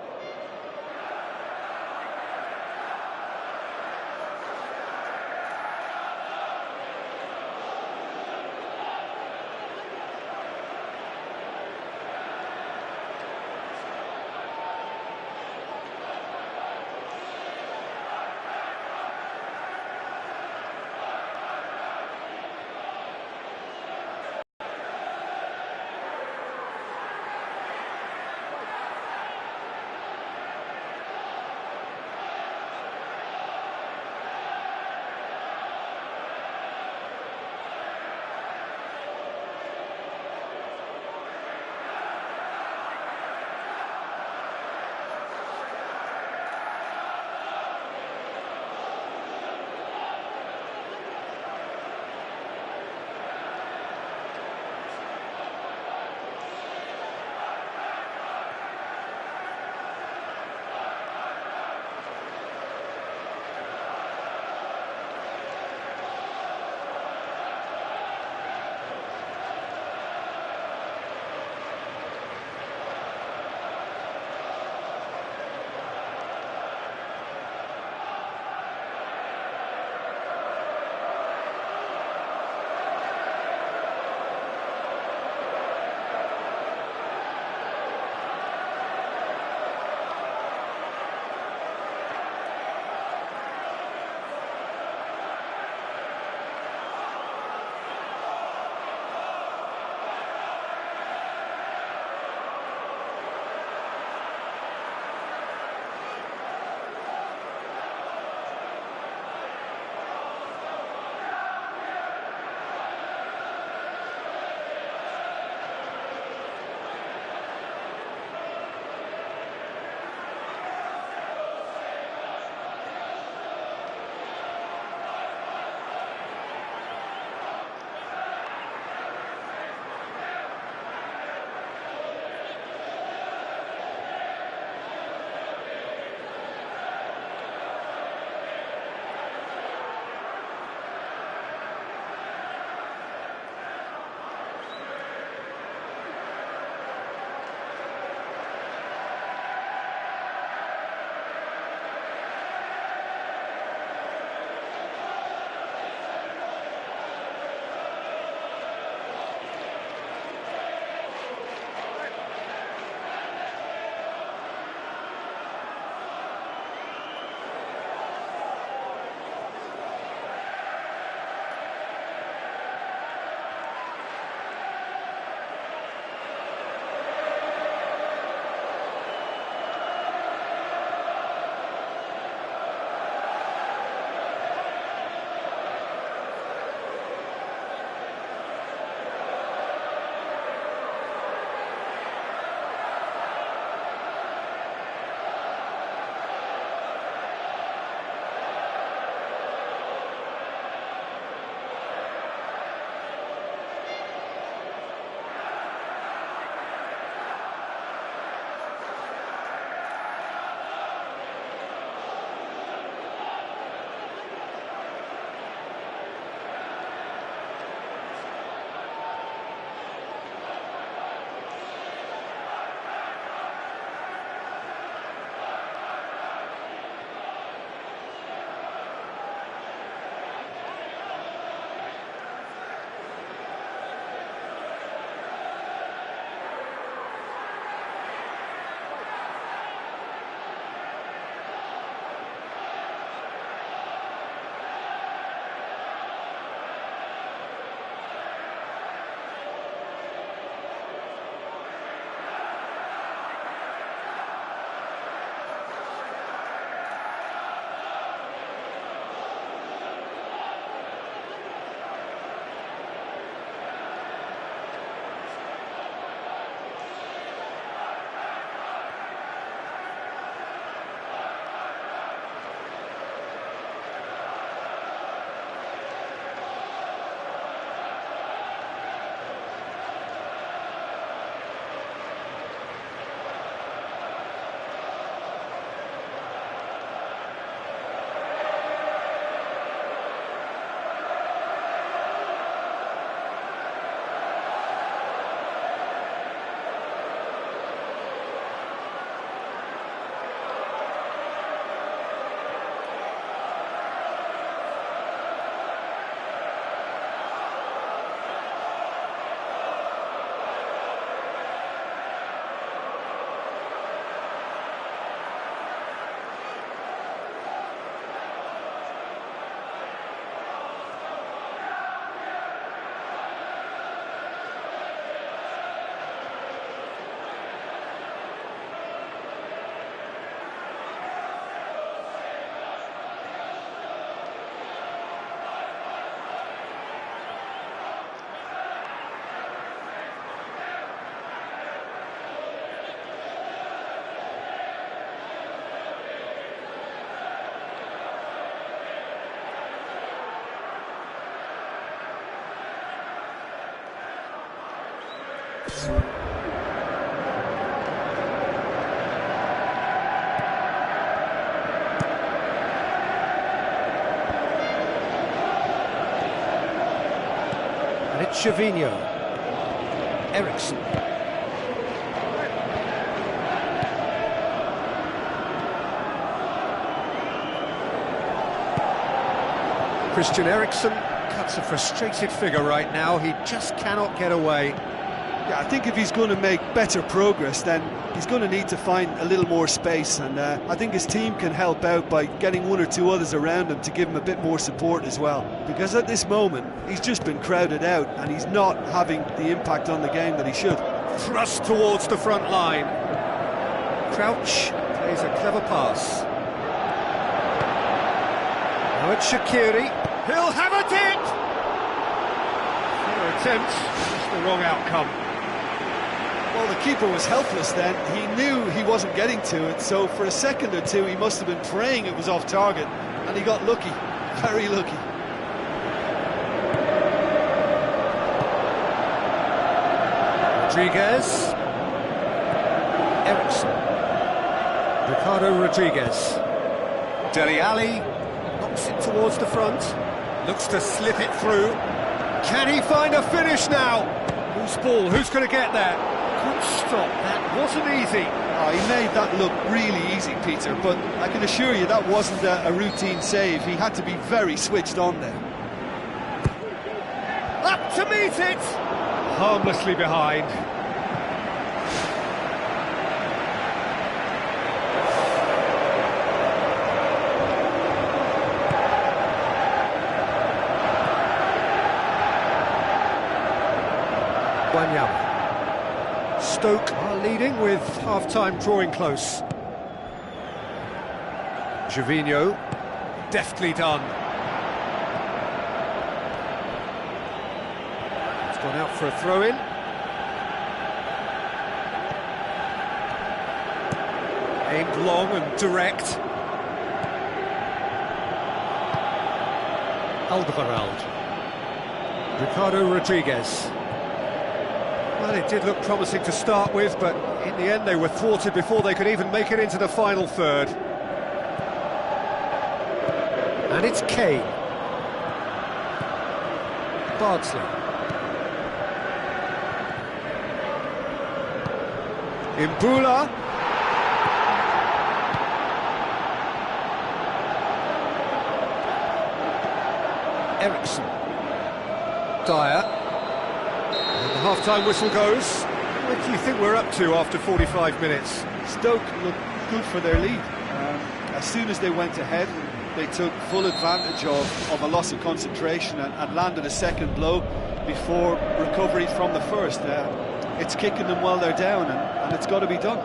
And it's Gervinho. Eriksen. Christian Eriksen cuts a frustrated figure right now. He just cannot get away. Yeah, I think if he's going to make better progress, then he's going to need to find a little more space, and I think his team can help out by getting one or two others around him to give him a bit more support as well, because at this moment he's just been crowded out and he's not having the impact on the game that he should. Thrust towards the front line. Crouch plays a clever pass. Now it's Shaqiri. He'll have it in! Fair attempt, just the wrong outcome. Well, the keeper was helpless then. He knew he wasn't getting to it, so for a second or two he must have been praying it was off target, and he got lucky, very lucky. Rodriguez. Eriksen. Ricardo Rodriguez. Dele Alli. Knocks it towards the front. Looks to slip it through. Can he find a finish now? Whose ball? Who's going to get there? Good stop. That wasn't easy. Oh, he made that look really easy, Peter, but I can assure you that wasn't a routine save. He had to be very switched on there. Up to meet it! Harmlessly behind. Wanyama. Stoke are leading with half-time drawing close. Gervinho, deftly done. It's gone out for a throw-in. Aimed long and direct. Alderweireld. Ricardo Rodriguez. Well, it did look promising to start with, but in the end they were thwarted before they could even make it into the final third. And it's Kane. Bardsley. Imbula. Eriksen. Dyer. And the half-time whistle goes. What do you think we're up to after 45 minutes? Stoke looked good for their lead. As soon as they went ahead, they took full advantage of a loss of concentration and landed a second blow before recovery from the first. It's kicking them while they're down, and it's got to be done.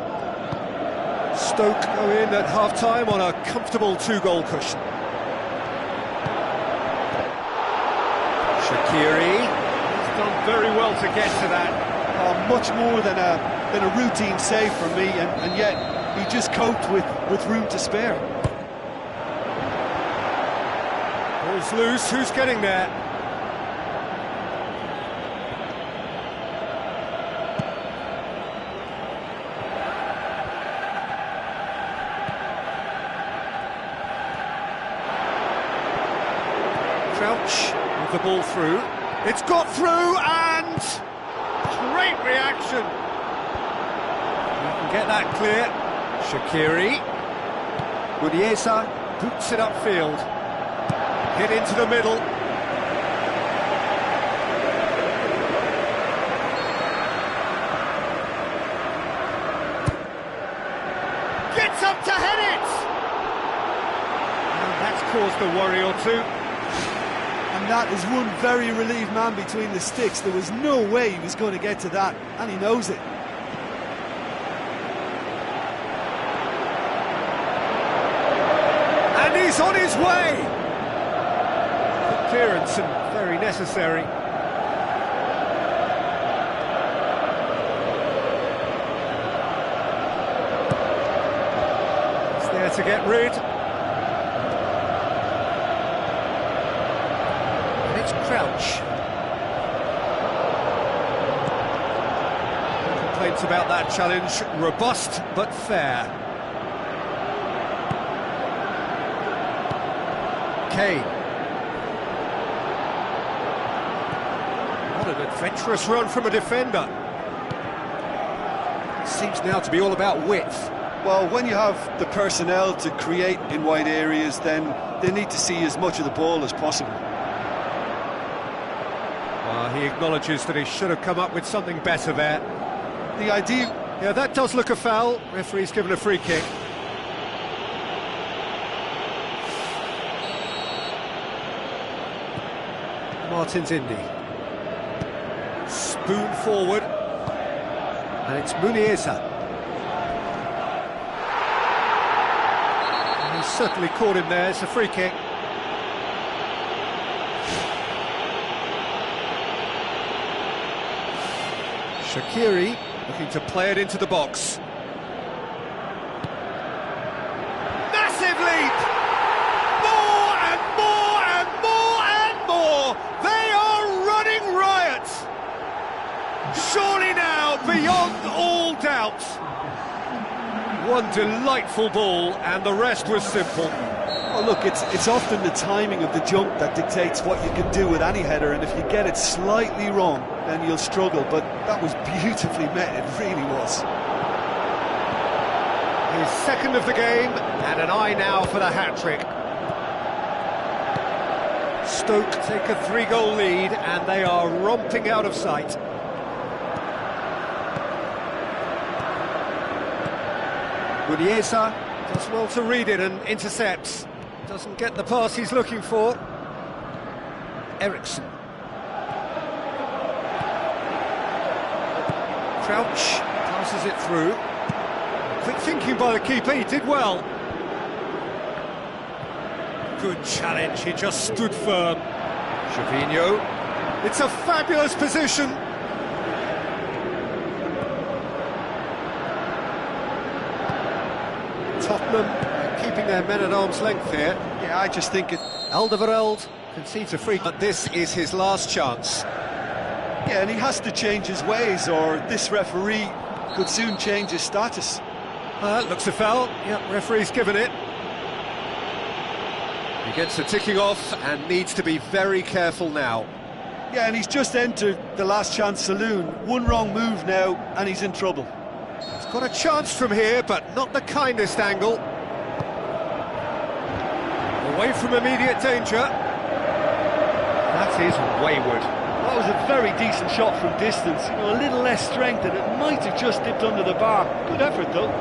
Stoke go in at half-time on a comfortable two-goal cushion. Shaqiri. He's done very well to get to that. Much more than a routine save for me, and yet he just coped with room to spare. Ball's loose, who's getting there? Crouch with the ball through. It's got through, and great reaction. You can get that clear. Shaqiri. Gudiesa boots it upfield. Hit into the middle. Gets up to head it! And that's caused a worry or two. And that is one very relieved man between the sticks. There was no way he was going to get to that, and he knows it. And he's on his way! Good clearance and very necessary. He's there to get rid. And it's Crouch. complaints about that challenge. Robust but fair. Kane. What an adventurous run from a defender. Seems now to be all about width. Well, when you have the personnel to create in wide areas, then they need to see as much of the ball as possible. Well, he acknowledges that he should have come up with something better there. The idea... Yeah, that does look a foul. Referee's given a free kick. Martins Indy. Spoon forward. And it's Muniesa. And he's certainly caught him there. It's a free kick. Shaqiri looking to play it into the box. Massive leap! More and more and more and more! They are running riot! Surely now, beyond all doubt. One delightful ball, and the rest was simple. Oh, look, it's often the timing of the jump that dictates what you can do with any header, and if you get it slightly wrong, then you'll struggle, but that was beautifully met, it really was. His second of the game, and an eye now for the hat-trick. Stoke take a 3-goal lead, and they are romping out of sight. Muniesa does well to read it and intercepts. Doesn't get the pass he's looking for. Eriksen. Crouch passes it through. Quick thinking by the keeper, he did well. Good challenge, he just stood firm. Gervinho. It's a fabulous position. Tottenham keeping their men at arm's length here. Yeah, I just think it... Alderweireld concedes a free, but this is his last chance. Yeah, and he has to change his ways, or this referee could soon change his status. Looks a foul. Yep, referee's given it. He gets the ticking off and needs to be very careful now. Yeah, and he's just entered the last chance saloon. One wrong move now, and he's in trouble. He's got a chance from here, but not the kindest angle. Away from immediate danger. That is wayward. That was a very decent shot from distance. You know, a little less strength, and it might have just dipped under the bar. Good effort, though.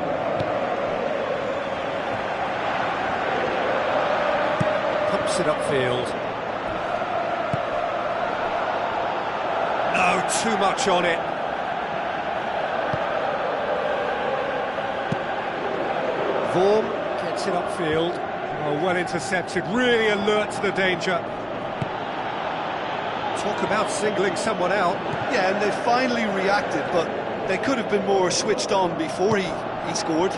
Pumps it upfield. No, too much on it. Vorm gets it upfield. Oh, well intercepted, really alert to the danger. Talk about singling someone out. Yeah, and they finally reacted, but they could have been more switched on before he scored.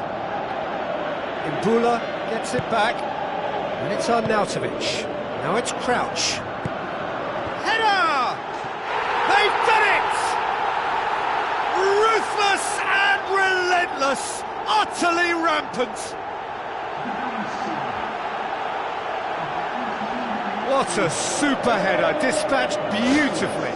Imbula gets it back, and it's Arnautovic. Now it's Crouch. Header! They've done it! Ruthless and relentless, utterly rampant. What a super header, dispatched beautifully.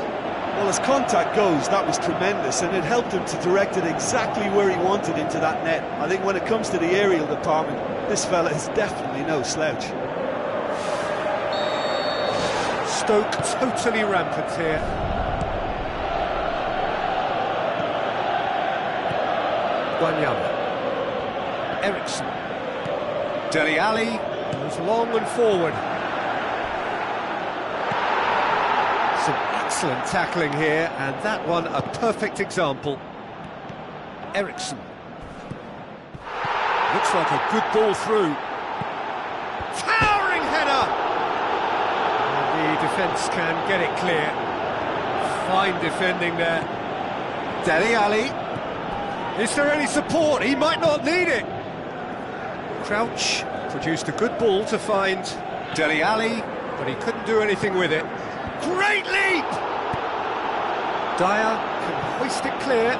Well, as contact goes, that was tremendous, and it helped him to direct it exactly where he wanted into that net. I think when it comes to the aerial department, this fella is definitely no slouch. Stoke totally rampant here. Wanyama. Eriksen. Dele Alli. Goes long and forward. Some excellent tackling here, and that one a perfect example. Eriksen. Looks like a good ball through. Towering header! And the defence can get it clear. Fine defending there. Dele Alli. Is there any support? He might not need it. Crouch produced a good ball to find Dele Alli, but he couldn't do anything with it. Great leap! Dyer can hoist it clear.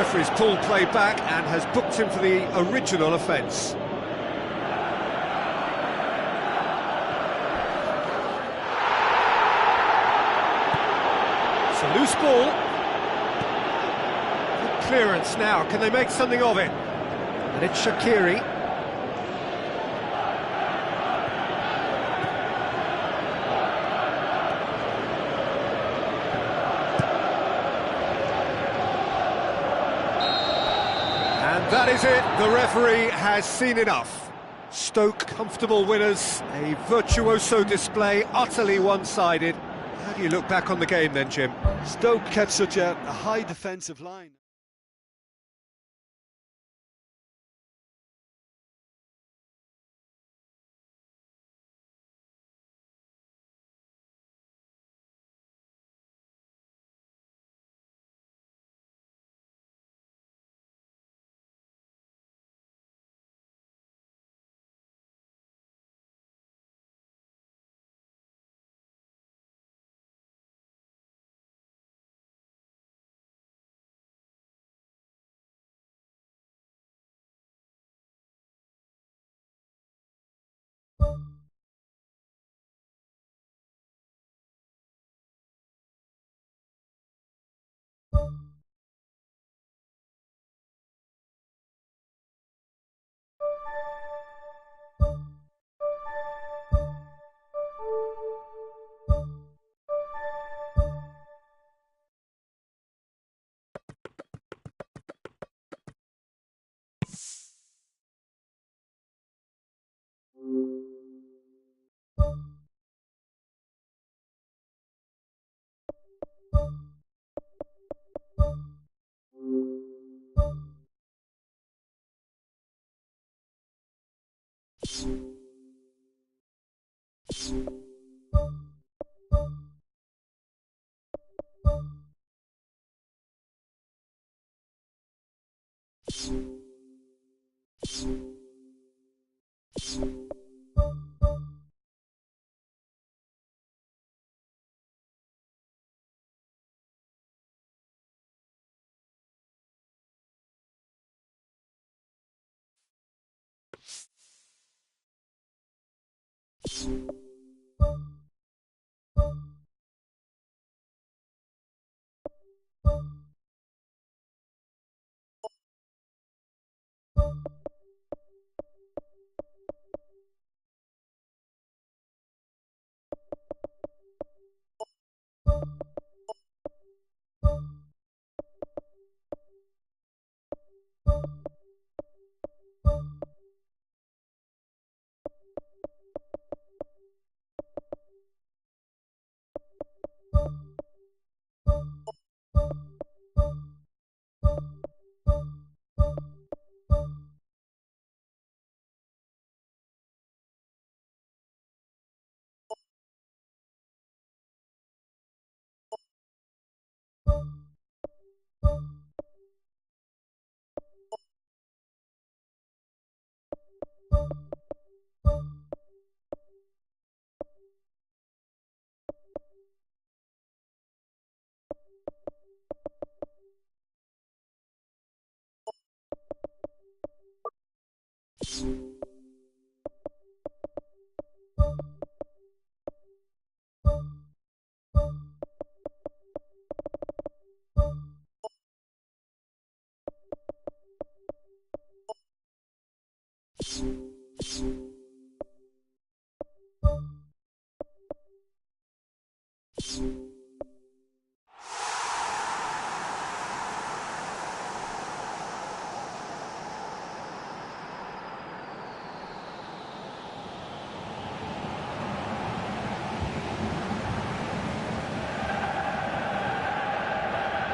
Referee's pulled play back and has booked him for the original offence. It's a loose ball. Good clearance now. Can they make something of it? And it's Shaqiri. That is it, the referee has seen enough. Stoke comfortable winners, a virtuoso display, utterly one-sided. How do you look back on the game then, Jim? Stoke kept such a high defensive line.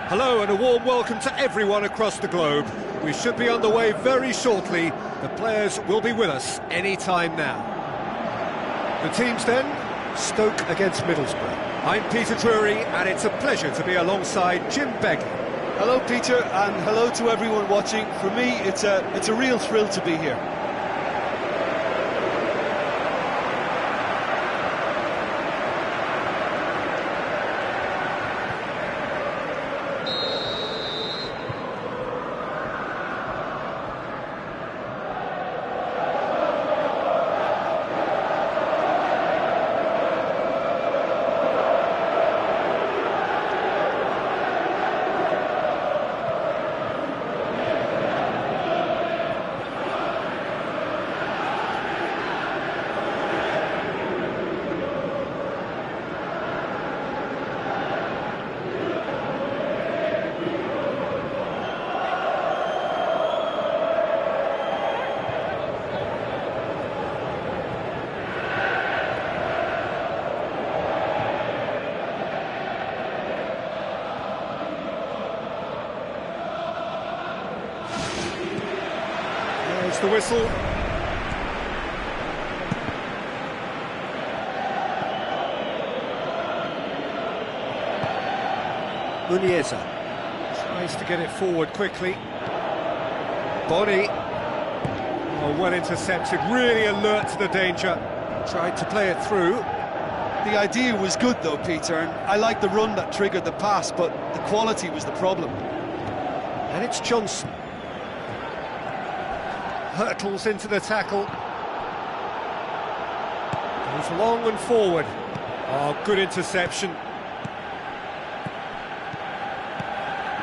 Hello and a warm welcome to everyone across the globe. We should be underway very shortly. The players will be with us any time now. The teams then, Stoke against Middlesbrough. I'm Peter Drury and it's a pleasure to be alongside Jim Begley. Hello Peter, and hello to everyone watching. For me, it's a real thrill to be here. There's the whistle. Muniesa tries to get it forward quickly. Boni, oh, well intercepted, really alert to the danger. Tried to play it through. The idea was good though, Peter, and I like the run that triggered the pass, but the quality was the problem. And it's Johnson. Hurtles into the tackle. Goes long and forward. Oh, good interception.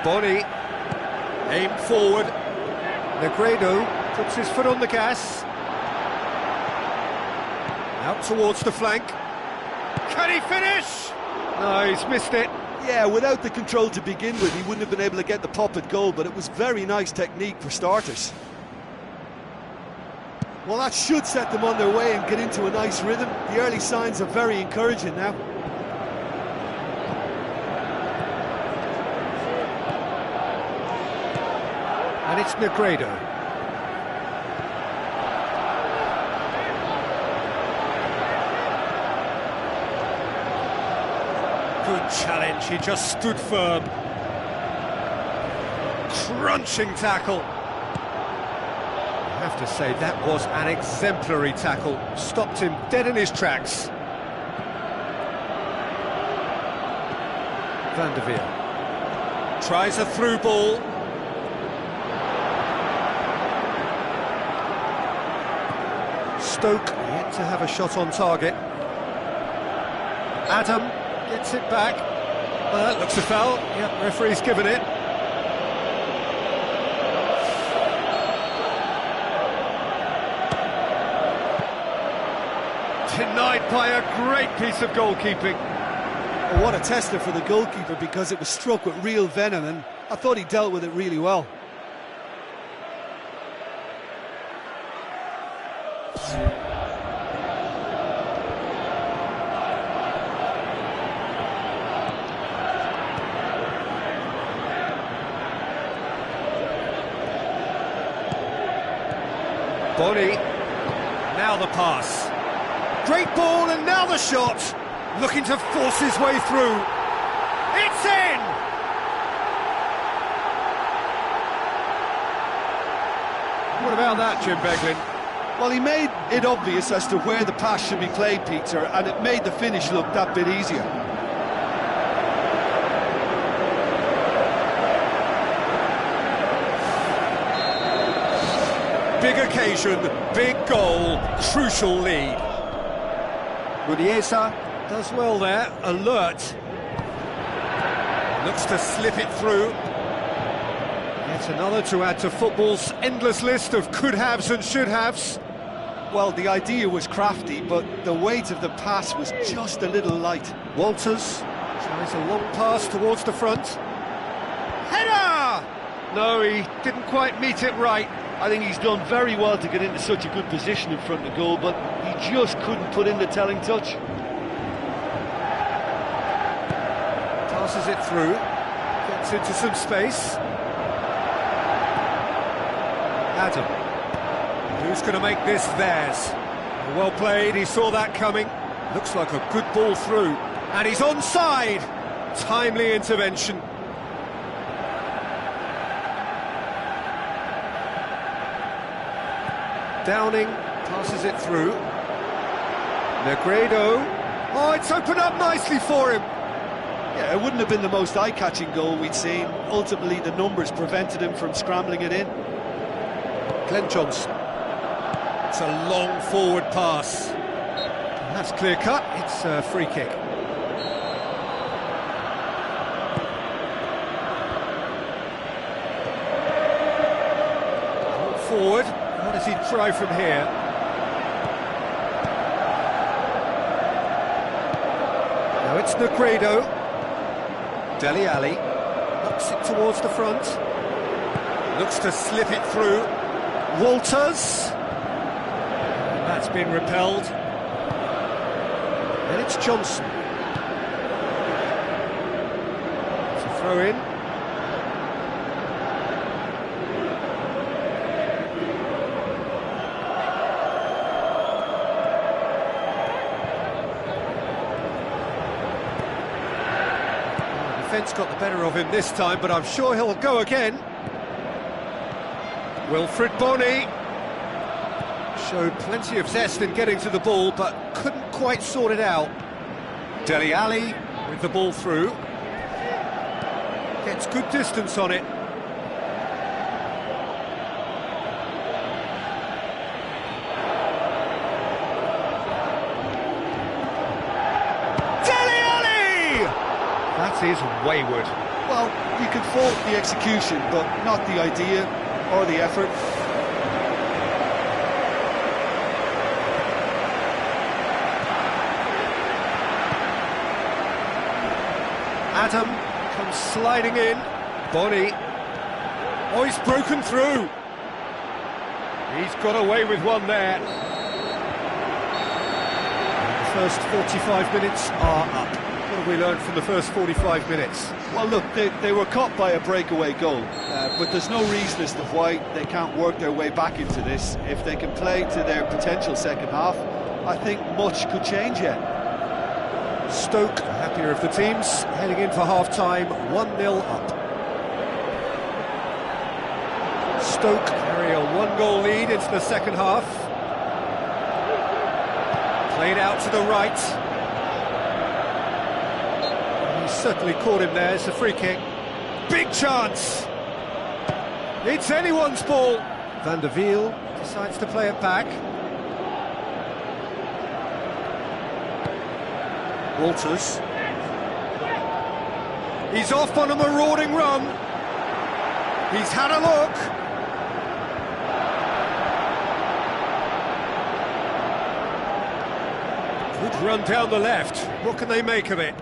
Boni, aimed forward. Negredo puts his foot on the gas. Out towards the flank. Can he finish? No, he's missed it. Yeah, without the control to begin with, he wouldn't have been able to get the pop at goal, but it was very nice technique for starters. Well, that should set them on their way and get into a nice rhythm. The early signs are very encouraging now. And it's Negredo. Good challenge, he just stood firm. Crunching tackle. I have to say, that was an exemplary tackle. Stopped him dead in his tracks. Van der Veer tries a through ball. Stoke yet to have a shot on target. Adam gets it back. Looks a foul. Yep, referee's given it. Denied by a great piece of goalkeeping. Well, what a tester for the goalkeeper, because it was struck with real venom, and I thought he dealt with it really well. Boni, now the pass. Great ball, and now the shot. Looking to force his way through. It's in! What about that, Jim Beglin? Well, he made it obvious as to where the pass should be played, Peter, and it made the finish look that bit easier. Big occasion, big goal, crucial lead. Muniesa does well there, alert. Looks to slip it through. Yet another to add to football's endless list of could-haves and should-haves. Well, the idea was crafty, but the weight of the pass was just a little light. Walters tries a long pass towards the front. Header! No, he didn't quite meet it right. I think he's done very well to get into such a good position in front of goal, but he just couldn't put in the telling touch. Passes it through, gets into some space. Adam, who's going to make this theirs? Well played, he saw that coming. Looks like a good ball through, and he's onside. Timely intervention. Downing passes it through. Negredo. Oh, it's opened up nicely for him. Yeah, it wouldn't have been the most eye-catching goal we'd seen. Ultimately, the numbers prevented him from scrambling it in. Glenn Johnson. It's a long forward pass. That's clear cut. It's a free kick. Forward. What does he try from here? Now it's Negredo. Dele Alli knocks it towards the front. Looks to slip it through. Walters. And that's been repelled. And it's Johnson. It's a throw in. defence got the better of him this time, but I'm sure he'll go again. Wilfried Bony showed plenty of zest in getting to the ball, but couldn't quite sort it out. Dele Alli. With the ball through. Gets good distance on it. Dele Alli! That is wayward. Well, you can fault the execution, but not the idea or the effort. Adam comes sliding in. Bony. Oh, he's broken through. He's got away with one there. The first 45 minutes are up. What have we learned from the first 45 minutes? Well, look, they were caught by a breakaway goal, but there's no reason as to why they can't work their way back into this. If they can play to their potential second half, I think much could change yet. Stoke, the happier of the teams, heading in for half-time, 1-0 up. Stoke carry a one-goal lead into the second half. Played out to the right. He certainly caught him there, it's a free kick. Big chance! It's anyone's ball! Van der Wiel decides to play it back. Walters. He's off on a marauding run. He's had a look. Good run down the left. What can they make of it?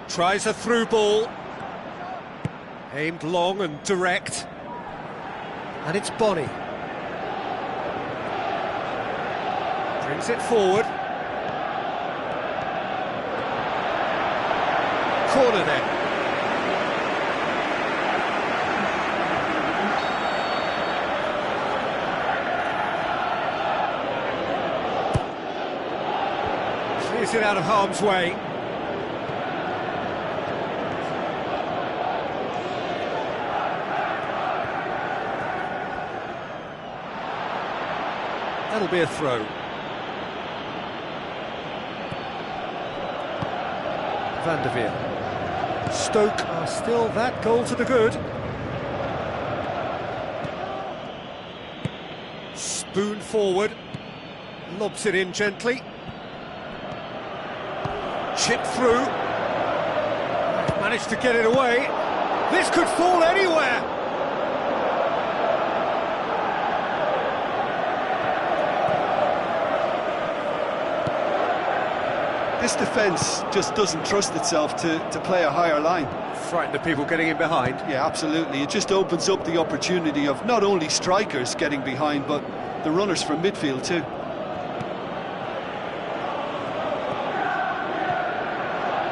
Tries a through ball. Aimed long and direct. And it's Bony. Brings it forward. Corner then. Clears it out of harm's way. That'll be a throw. Van der Wiel. Stoke are still that goal to the good. Spoon forward, lobs it in gently. Chip through. Managed to get it away. This could fall anywhere. This defence just doesn't trust itself to play a higher line. Frightened of people getting in behind. Yeah, absolutely. It just opens up the opportunity of not only strikers getting behind, but the runners from midfield too.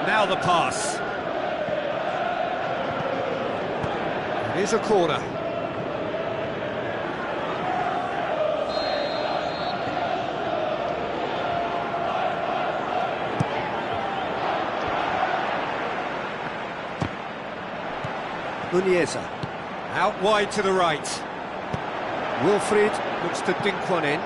Now the pass. It is a corner. Muniesa, out wide to the right. Wilfried looks to dink one in.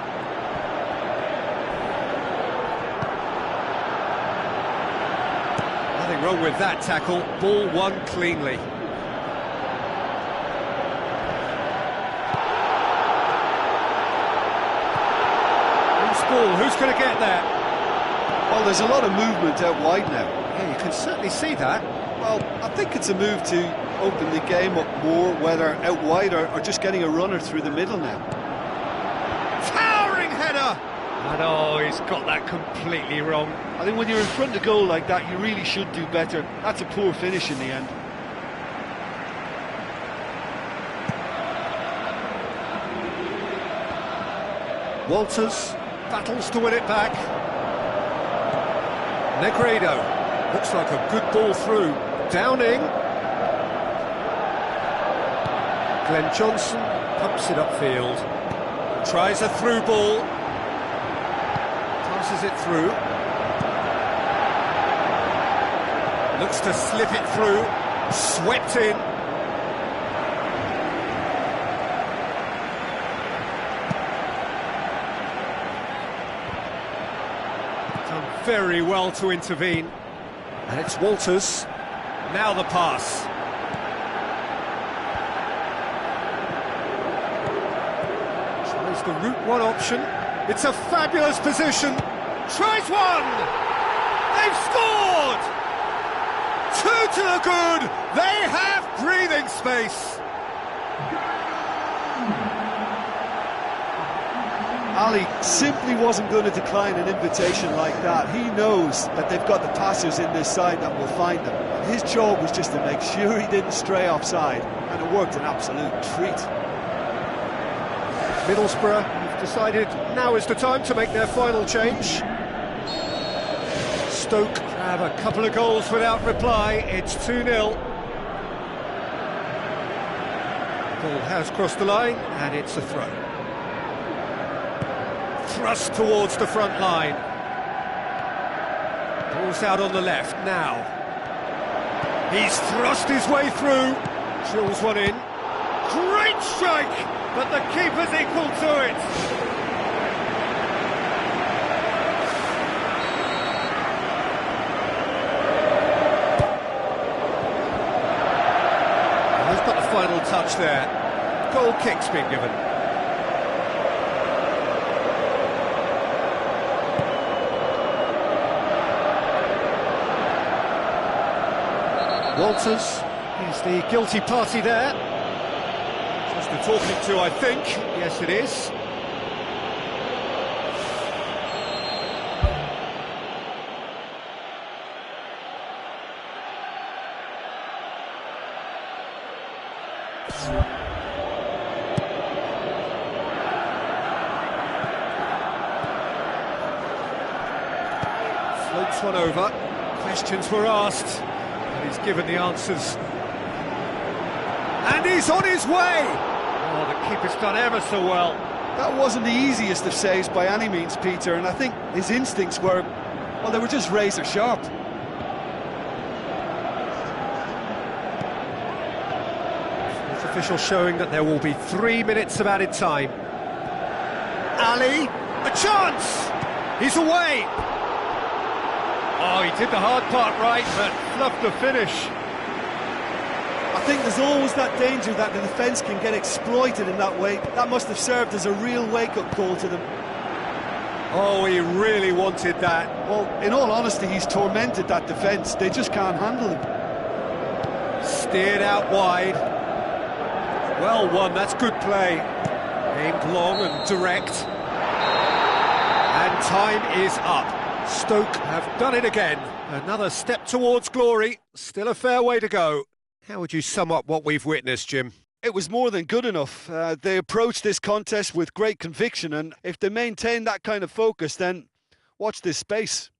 Nothing wrong with that tackle, ball won cleanly. Loose ball, who's going to get that? Well, there's a lot of movement out wide now. Yeah, you can certainly see that. Well, I think it's a move to open the game up more, whether out wide or just getting a runner through the middle now. Towering header! And oh, he's got that completely wrong. I think when you're in front of goal like that, you really should do better. That's a poor finish in the end. Walters battles to win it back. Negredo, looks like a good ball through. Downing. Glenn Johnson pumps it upfield. Tries a through ball. Passes it through. Looks to slip it through, swept in. Done very well to intervene. And it's Walters. Now the pass. Tries the route one option. It's a fabulous position. Tries one! They've scored! Two to the good! They have breathing space! Ali simply wasn't going to decline an invitation like that. He knows that they've got the passers in this side that will find them. And his job was just to make sure he didn't stray offside, and it worked an absolute treat. Middlesbrough have decided now is the time to make their final change. Stoke have a couple of goals without reply. It's 2-0. The ball has crossed the line, and it's a throw. Thrust towards the front line. Ball's out on the left now. He's thrust his way through. Drills one in. Great strike, but the keeper's equal to it. He's got the final touch there. Goal kick's been given. Walters is the guilty party there. Just the talking to, I think. Yes, it is. Floats one over. Questions were asked. He's given the answers. And he's on his way! Oh, the keeper's done ever so well. That wasn't the easiest of saves by any means, Peter, and I think his instincts were, well, they were just razor sharp. Fourth official showing that there will be 3 minutes of added time. Ali, a chance! He's away! Oh, he did the hard part right, but fluffed the finish. I think there's always that danger that the defence can get exploited in that way. That must have served as a real wake-up call to them. Oh, he really wanted that. Well, in all honesty, he's tormented that defence. They just can't handle him. Steered out wide. Well won, that's good play. Aimed long and direct. And time is up. Stoke have done it again. Another step towards glory. Still a fair way to go. How would you sum up what we've witnessed, Jim? It was more than good enough. They approached this contest with great conviction, and if they maintain that kind of focus, then watch this space.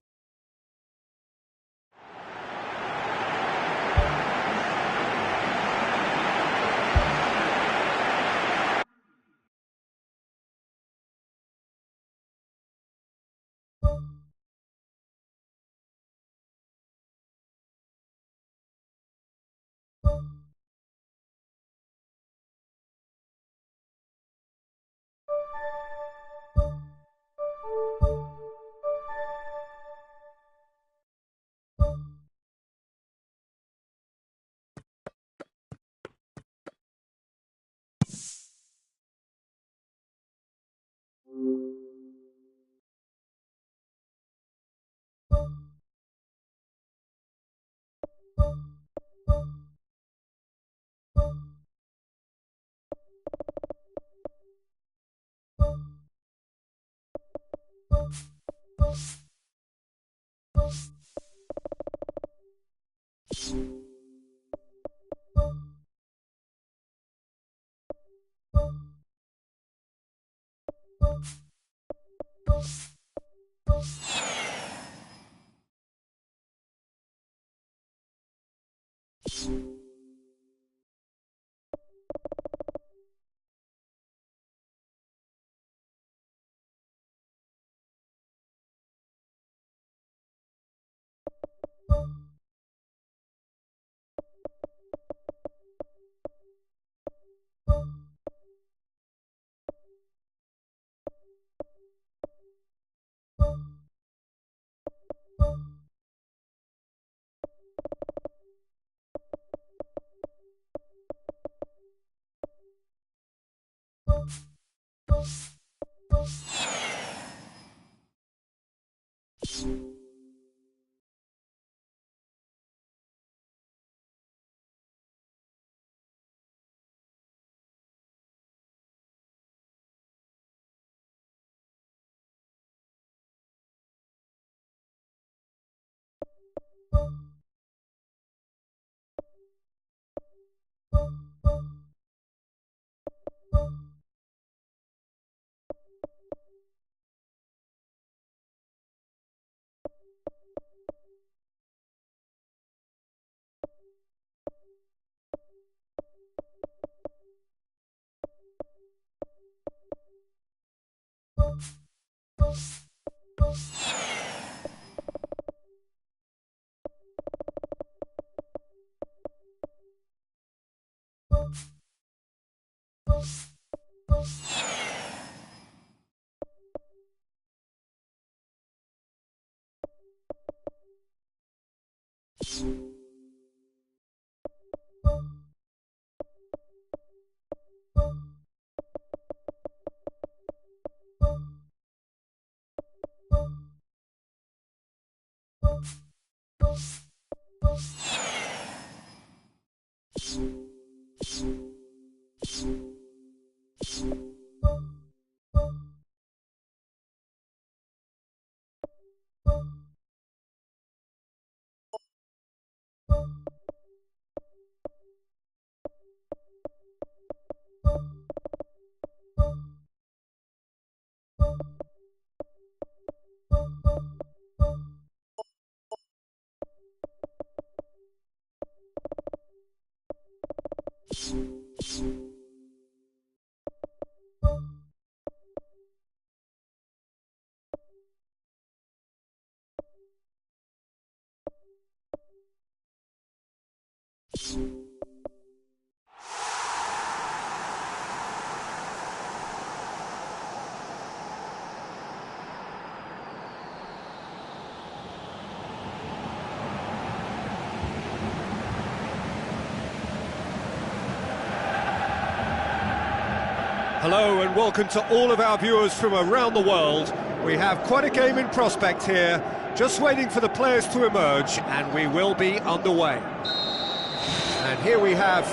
Hello and welcome to all of our viewers from around the world. We have quite a game in prospect here, just waiting for the players to emerge, and we will be underway. And here we have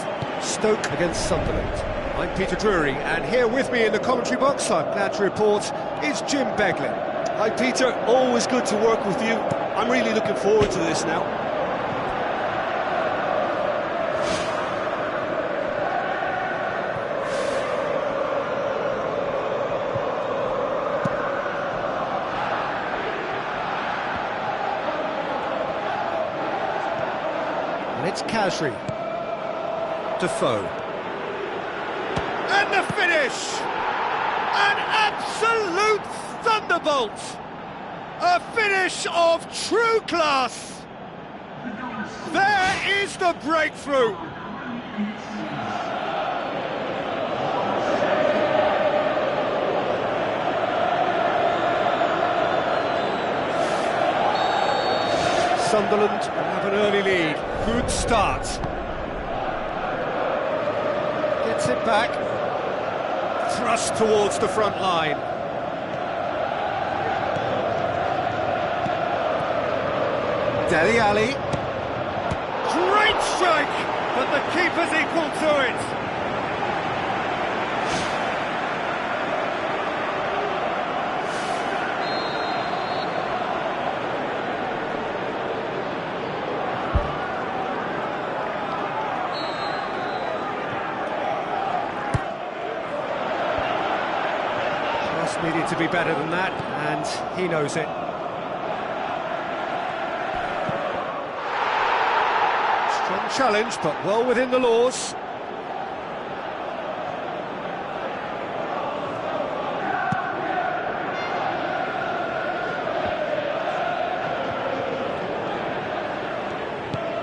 Stoke against Sunderland. I'm Peter Drury, and here with me in the commentary box, I'm glad to report, is Jim Beglin. Hi Peter, always good to work with you. I'm really looking forward to this now. And it's Khazri. Defoe. And the finish! An absolute thunderbolt! A finish of true class! There is the breakthrough! Sunderland have an early lead. Good start. Gets it back. Thrust towards the front line. Dele Alli. Great strike, but the keeper's equal to it. Needed to be better than that, and he knows it. Strong challenge, but well within the laws.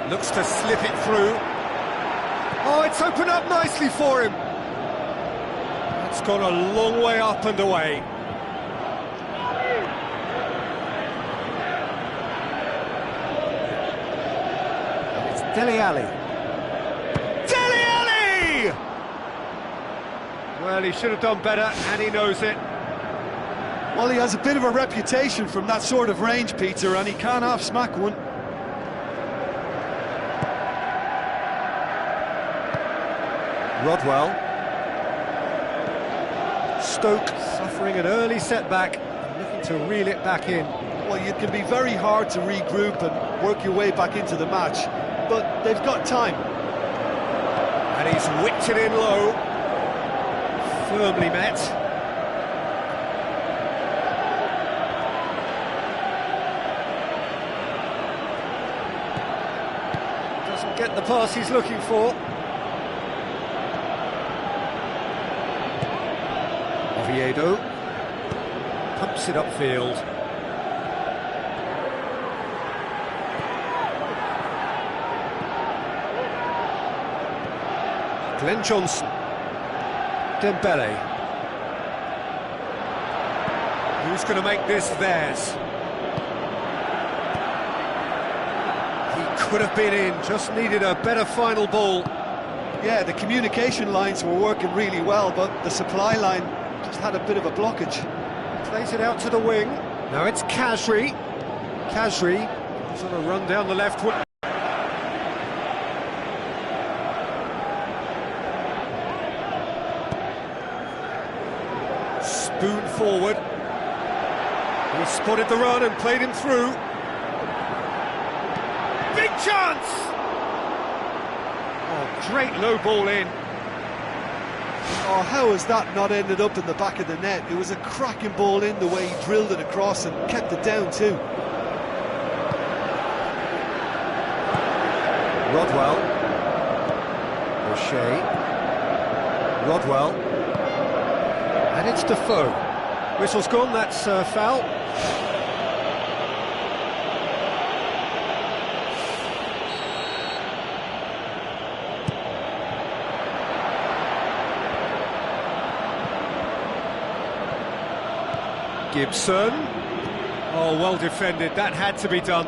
Looks to slip it through. Oh, it's opened up nicely for him. It's gone a long way up and away. It's Dele Alli. Dele Alli! Well, he should have done better, and he knows it. Well, he has a bit of a reputation from that sort of range, Peter, and he can't half-smack one. Rodwell. Stoke suffering an early setback, looking to reel it back in. Well, it can be very hard to regroup, and work your way back into the match, but they've got time. And he's whipped it in low. Firmly met. Doesn't get the pass he's looking for. Oviedo pumps it upfield. Glenn Johnson. Dembele. Who's going to make this theirs? He could have been in, just needed a better final ball. Yeah, the communication lines were working really well, but the supply line just had a bit of a blockage. Plays it out to the wing. Now it's Khazri. Khazri is on a run down the left wing. Spoon forward. He spotted the run and played him through. Big chance! Oh, great low ball in. Oh, how has that not ended up in the back of the net? It was a cracking ball in, the way he drilled it across and kept it down too. Rodwell. O'Shea. Rodwell. And it's Defoe. Whistle's gone, that's foul. Gibson. Oh, well defended, that had to be done.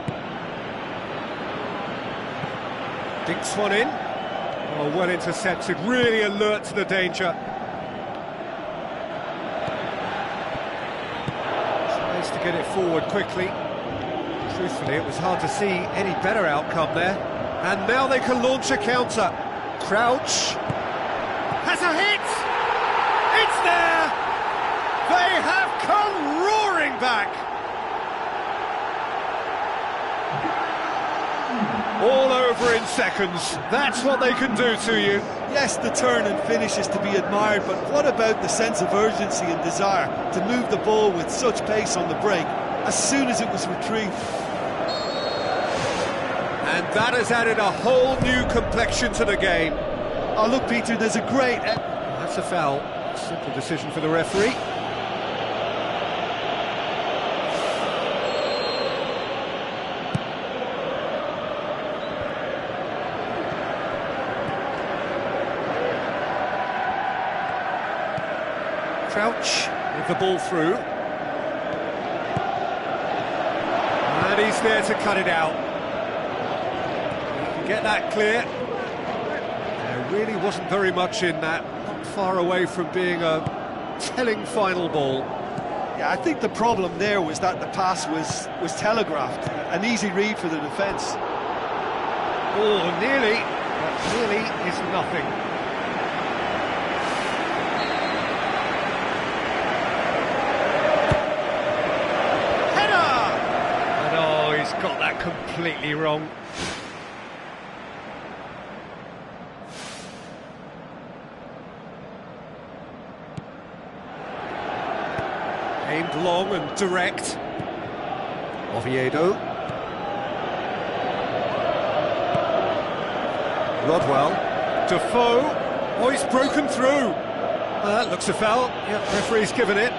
Dinks one in. Oh, well intercepted, really alert to the danger. Tries to get it forward quickly. Truthfully, it was hard to see any better outcome there. And now they can launch a counter. Crouch has a hit! It's there! They have come roaring back! All over in seconds. That's what they can do to you. Yes, the turn and finish is to be admired, but what about the sense of urgency and desire to move the ball with such pace on the break as soon as it was retrieved? And that has added a whole new complexion to the game. Oh, look, Peter, there's a great... That's a foul. Simple decision for the referee. Crouch with the ball through. And he's there to cut it out. He can get that clear. There really wasn't very much in that. Not far away from being a telling final ball. Yeah, I think the problem there was that the pass was telegraphed. An easy read for the defence. Oh, nearly. But nearly is nothing. Got that completely wrong. Aimed long and direct. Oviedo. Rodwell. Defoe. Oh, he's broken through. That looks a foul. Yep, referee's given it.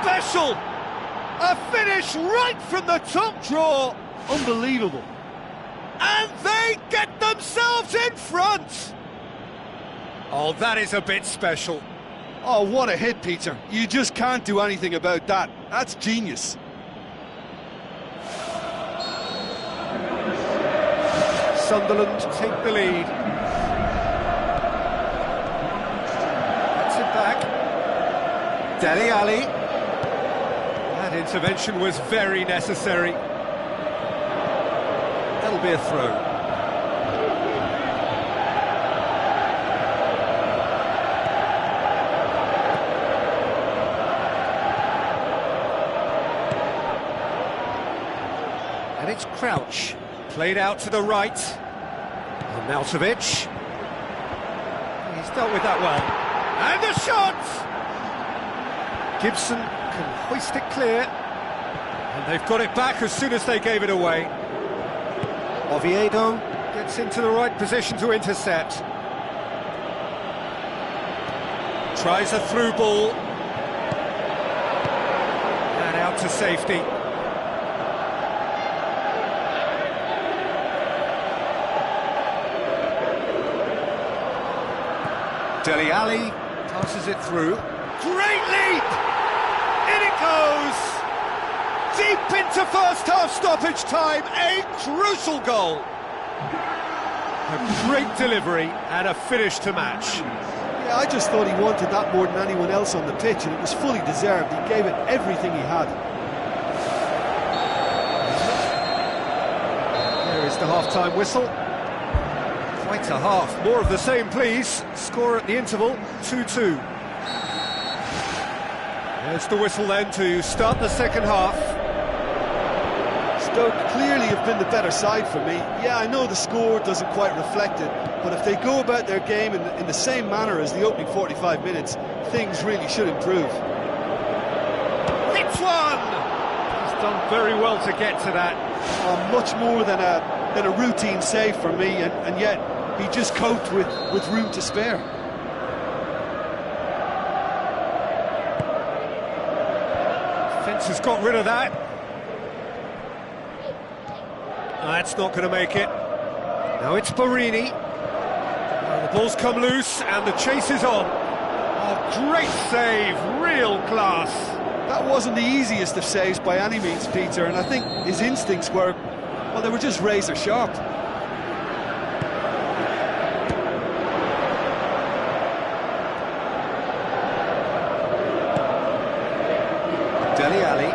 Special! A finish right from the top draw! Unbelievable. And they get themselves in front! Oh, that is a bit special. Oh, what a hit, Peter. You just can't do anything about that. That's genius. Sunderland take the lead. Gets it back. Dele Alli. That intervention was very necessary. That'll be a throw. it's Crouch. Played out to the right. Arnautovic. He's dealt with that well. And the shot! Gibson can hoist it clear. And they've got it back as soon as they gave it away. Oviedo gets into the right position to intercept. Tries a through ball. And out to safety. Dele Alli. Passes it through. Great leap! In it goes! Deep into first half stoppage time, a crucial goal! A great delivery and a finish to match. Yeah, I just thought he wanted that more than anyone else on the pitch, and it was fully deserved. He gave it everything he had. There is the half-time whistle. Quite a half. More of the same, please. Score at the interval, 2-2. There's the whistle then to start the second half. Stoke clearly have been the better side for me. Yeah, I know the score doesn't quite reflect it, but if they go about their game in the same manner as the opening 45 minutes, things really should improve. Hits one! He's done very well to get to that. Much more than a routine save for me, and yet he just coped with room to spare. Defence has got rid of that. That's not going to make it. Now it's Borini. The ball's come loose and the chase is on. Oh, great save, real class. That wasn't the easiest of saves by any means, Peter, and I think his instincts were, well, they were just razor sharp. Dele Alli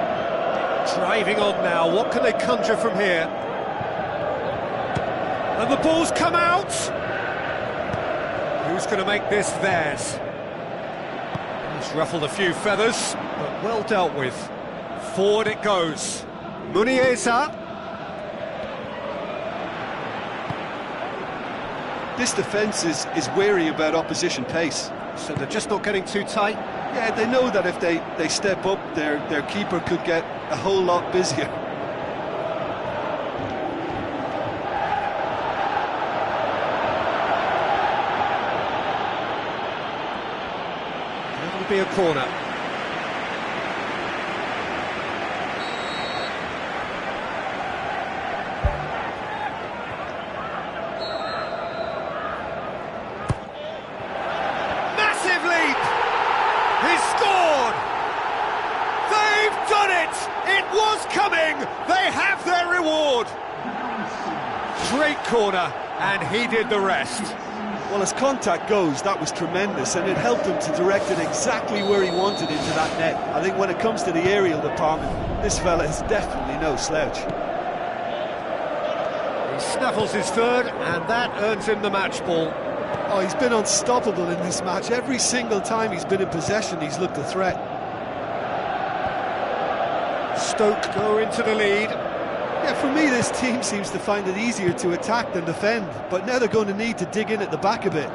driving on now. What can they conjure from here? And the ball's come out. Who's going to make this theirs? He's ruffled a few feathers, but well dealt with. Forward it goes. Muniesa. This defence is wary about opposition pace. So they're just not getting too tight. Yeah, they know that if they step up, their keeper could get a whole lot busier. That'll be a corner. Massive leap! He's scored! They've done it! It was coming! They have their reward! Great corner, and he did the rest. Well, as contact goes, that was tremendous, and it helped him to direct it exactly where he wanted into that net. I think when it comes to the aerial department, this fella is definitely no slouch. He snaffles his third, and that earns him the match ball. Oh, he's been unstoppable in this match. Every single time he's been in possession, he's looked a threat. Stoke go into the lead. Yeah, for me, this team seems to find it easier to attack than defend, but now they're going to need to dig in at the back a bit.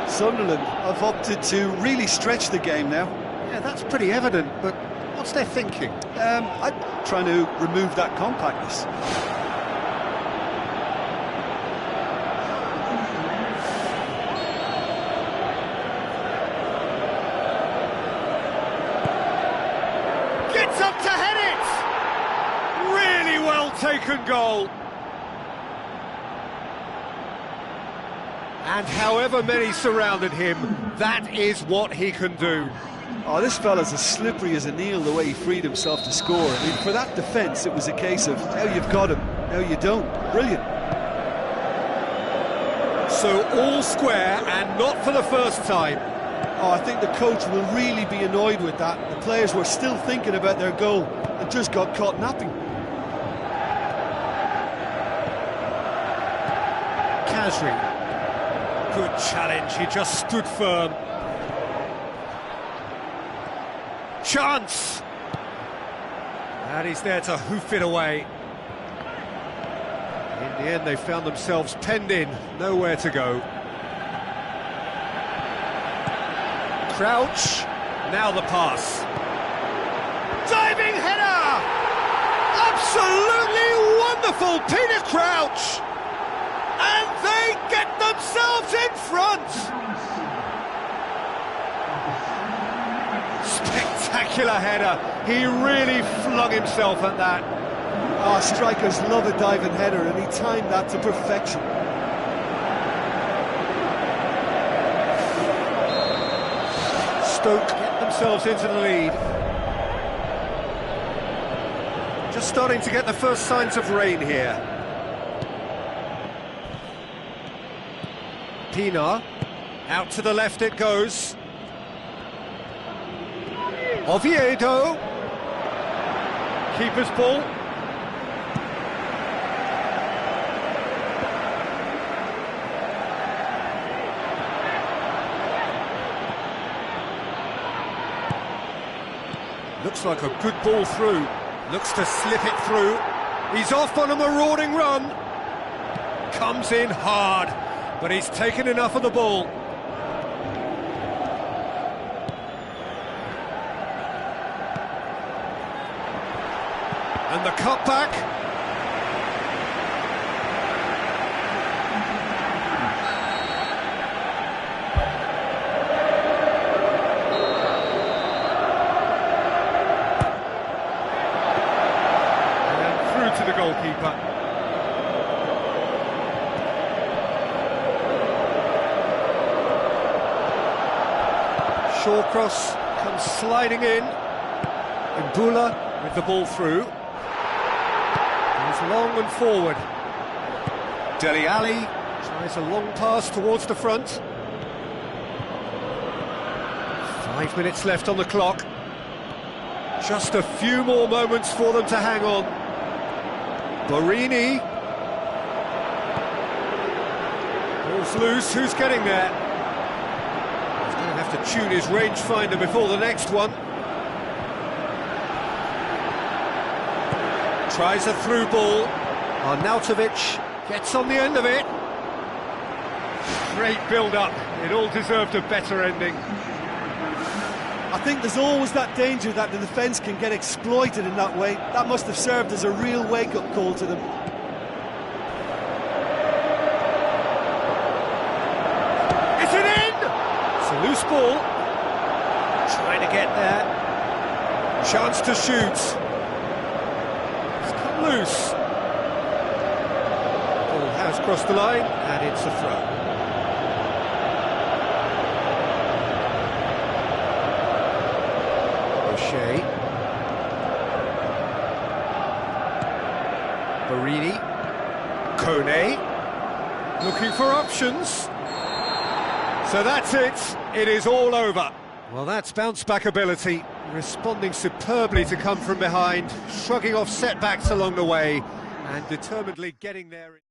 Sunderland have opted to really stretch the game now. Yeah, that's pretty evident, but what's their thinking? I'm trying to remove that compactness. Gets up to head it! Really well taken goal. And however many surrounded him, that is what he can do. Oh, this fella's as slippery as an eel the way he freed himself to score. I mean, for that defence, it was a case of, now you've got him, now you don't. Brilliant. So all square, and not for the first time. Oh, I think the coach will really be annoyed with that. The players were still thinking about their goal and just got caught napping. Khazri. Good challenge, he just stood firm. Chance! And he's there to hoof it away. In the end, they found themselves penned in, nowhere to go. Crouch, now the pass. Diving header! Absolutely wonderful, Peter Crouch! And they get themselves in front! Spectacular header. He really flung himself at that. Oh, strikers love a diving header, and he timed that to perfection. Stoke get themselves into the lead. Just starting to get the first signs of rain here. Pienaar, out to the left it goes. Oviedo, keeper's ball. Looks like a good ball through. Looks to slip it through. He's off on a marauding run. Comes in hard, but he's taken enough of the ball. And the cutback. And through to the goalkeeper. Shawcross comes sliding in. Imbula with the ball through. Goes long and forward. Dele Alli. Tries a long pass towards the front. 5 minutes left on the clock. Just a few more moments for them to hang on. Borini. Ball's loose, who's getting there? He's going to have to tune his rangefinder before the next one. Tries a through ball. Arnautovic gets on the end of it. Great build-up. It all deserved a better ending. I think there's always that danger that the defence can get exploited in that way. That must have served as a real wake-up call to them. Is it in? It's a loose ball. Trying to get there. Chance to shoot. Loose. Ball has crossed the line, and it's a throw. O'Shea. Borini. Kone. Looking for options. So that's it. It is all over. Well, that's bounce-back ability. Responding superbly to come from behind, shrugging off setbacks along the way, and determinedly getting there.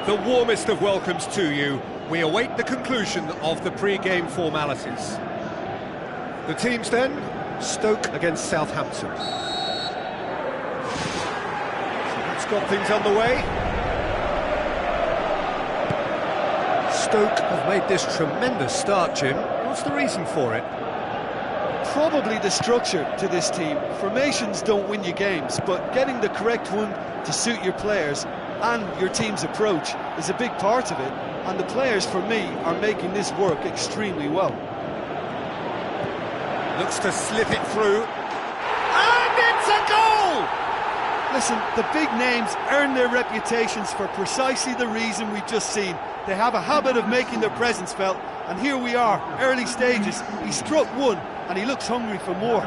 The warmest of welcomes to you. We await the conclusion of the pre-game formalities. The teams then, Stoke against Southampton. So that's got things underway. Stoke have made this tremendous start, Jim. What's the reason for it? Probably the structure to this team. Formations don't win you games, but getting the correct one to suit your players and your team's approach is a big part of it, and the players, for me, are making this work extremely well. Looks to slip it through, and it's a goal! Listen, the big names earn their reputations for precisely the reason we've just seen. They have a habit of making their presence felt, and here we are, early stages. He struck one, and he looks hungry for more.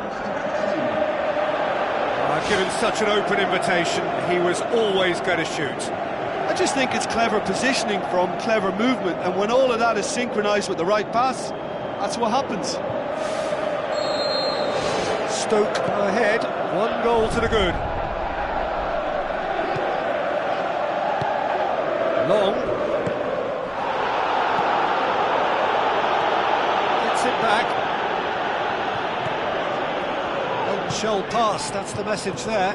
Given such an open invitation, he was always going to shoot. I just think it's clever positioning from clever movement, and when all of that is synchronised with the right pass, that's what happens. Stoke ahead, 1 goal to the good. Long. Gets it back. Shell pass, that's the message there.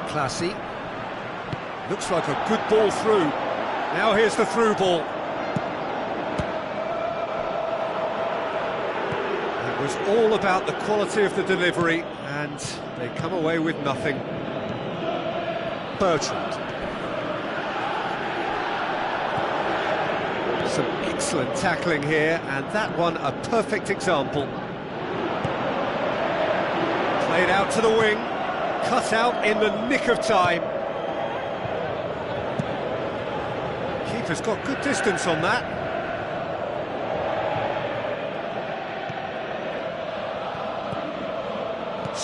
Classy. Looks like a good ball through. Now here's the through ball. It was all about the quality of the delivery, and they come away with nothing. Bertrand. Some excellent tackling here, and that one a perfect example. Played out to the wing, cut out in the nick of time. Keeper's got good distance on that.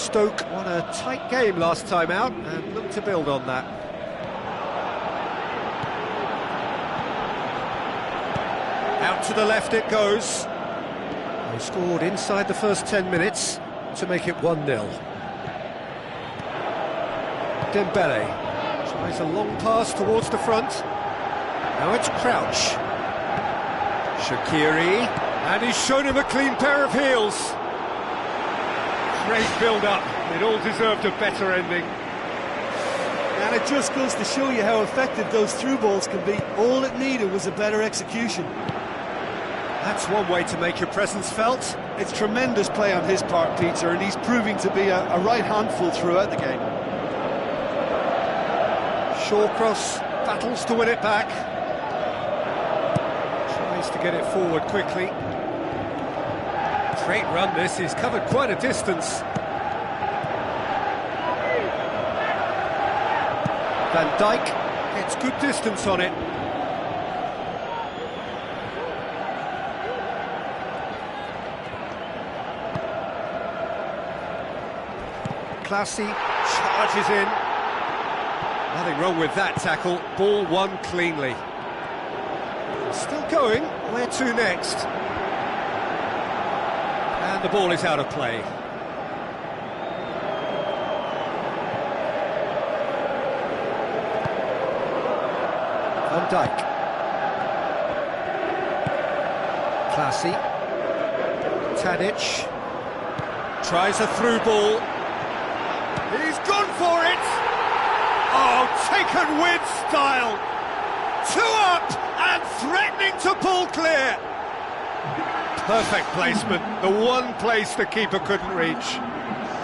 Stoke won a tight game last time out and look to build on that. Out to the left it goes. They scored inside the first 10 minutes to make it 1-0. Dembele tries a long pass towards the front. Now it's Crouch. Shaqiri, and he's shown him a clean pair of heels. Great build-up, it all deserved a better ending. And it just goes to show you how effective those through balls can be. All it needed was a better execution. That's one way to make your presence felt. It's tremendous play on his part, Peter, and he's proving to be a right handful throughout the game. Shawcross battles to win it back. Tries to get it forward quickly. Great run this, he's covered quite a distance. Van Dijk gets good distance on it. Classy charges in. Nothing wrong with that tackle. Ball won cleanly. Still going. Where to next? And the ball is out of play. Van Dijk. Classy. Tadic. Tries a through ball. He's gone for it! Oh, taken with style! 2 up and threatening to pull clear! Perfect placement, the one place the keeper couldn't reach.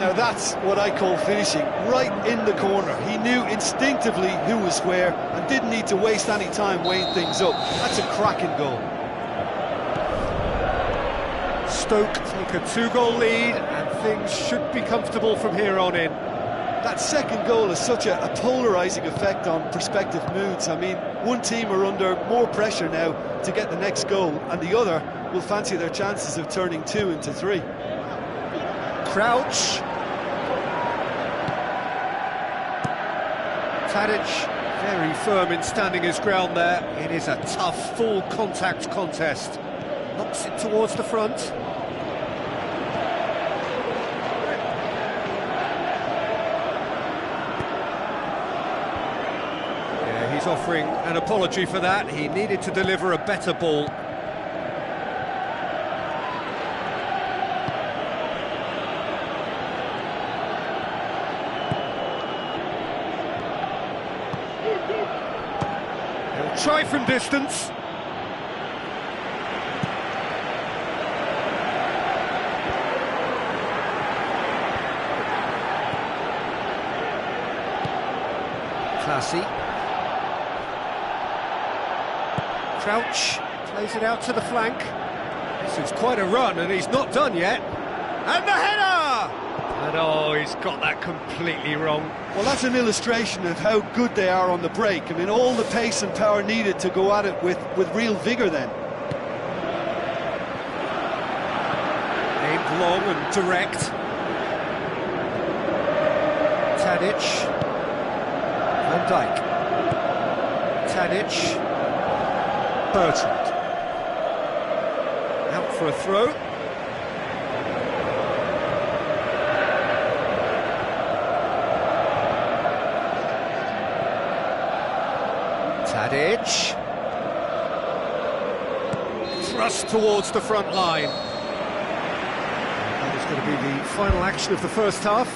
Now that's what I call finishing, right in the corner. He knew instinctively who was where and didn't need to waste any time weighing things up. That's a cracking goal. Stoke take a 2-goal lead and things should be comfortable from here on in. That second goal has such a polarising effect on prospective moods. I mean, one team are under more pressure now to get the next goal, and the other will fancy their chances of turning 2 into 3. Crouch. Tadic, very firm in standing his ground there. It is a tough, full-contact contest. Knocks it towards the front. He's offering an apology for that. He needed to deliver a better ball. He'll try from distance. Classy. Crouch plays it out to the flank. This is quite a run and he's not done yet. And the header! And oh, he's got that completely wrong. Well, that's an illustration of how good they are on the break. I mean, all the pace and power needed to go at it with real vigour then. Aimed long and direct. Tadic. Van Dijk. Tadic. Bertrand. Out for a throw. Tadic. Thrust towards the front line. That is going to be the final action of the first half.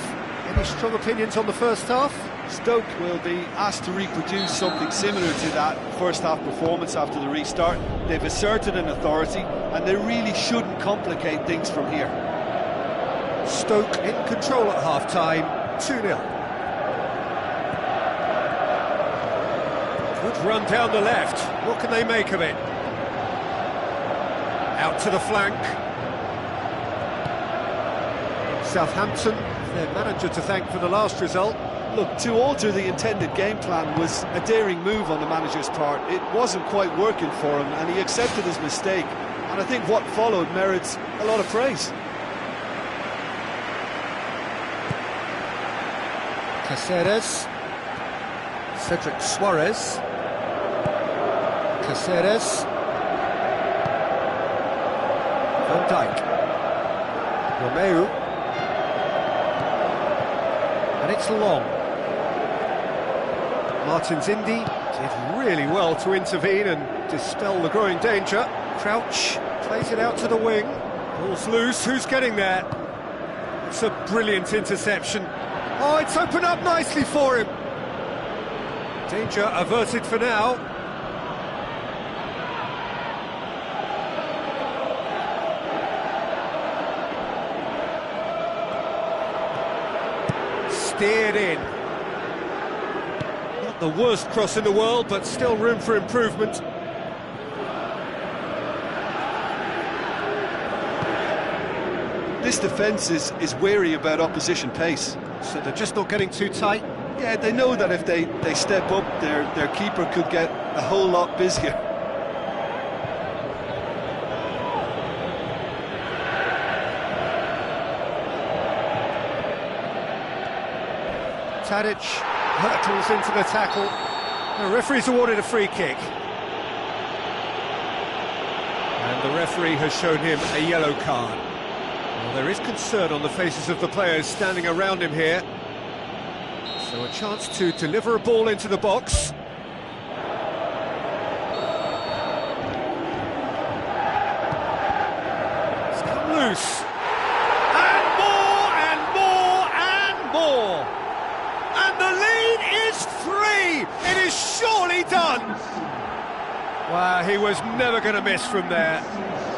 Any strong opinions on the first half? Stoke will be asked to reproduce something similar to that first half performance after the restart. They've asserted an authority and they really shouldn't complicate things from here. Stoke in control at half-time, 2-0. Good run down the left, what can they make of it? Out to the flank. Southampton, their manager to thank for the last result. Look, to alter the intended game plan was a daring move on the manager's part. It wasn't quite working for him and he accepted his mistake. And I think what followed merits a lot of praise. Caceres. Cedric Suarez. Caceres. Van Dijk. Romeu. And it's long. Martins Indy did really well to intervene and dispel the growing danger. Crouch plays it out to the wing. Ball's loose, who's getting there? It's a brilliant interception. Oh, it's opened up nicely for him. Danger averted for now. Steered in. Not the worst cross in the world, but still room for improvement. This defence is wary about opposition pace. So they're just not getting too tight. Yeah, they know that if they step up, their keeper could get a whole lot busier. Tadic hurtles into the tackle. The referee's awarded a free kick. And the referee has shown him a yellow card. Well, there is concern on the faces of the players standing around him here. So a chance to deliver a ball into the box. It's come loose. And more, and more, and more. And the lead is 3. It is surely done. Wow, he was never going to miss from there.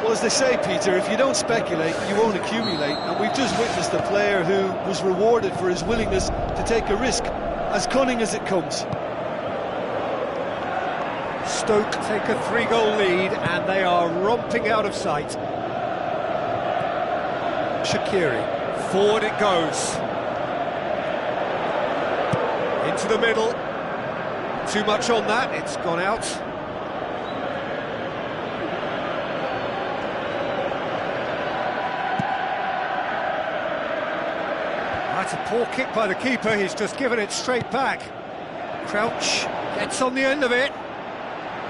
Well, as they say, Peter, if you don't speculate, you won't accumulate. And we've just witnessed a player who was rewarded for his willingness to take a risk, as cunning as it comes. Stoke take a 3-goal lead, and they are romping out of sight. Shaqiri, forward it goes. Into the middle. Too much on that, it's gone out. That's a poor kick by the keeper, he's just given it straight back. Crouch gets on the end of it.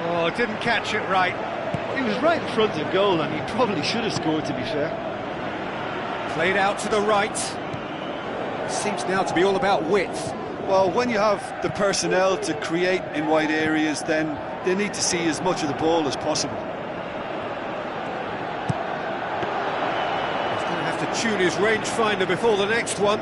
Oh, didn't catch it right. He was right in front of goal and he probably should have scored, to be fair. Played out to the right. Seems now to be all about width. Well, when you have the personnel to create in wide areas, then they need to see as much of the ball as possible. He's going to have to tune his rangefinder before the next one.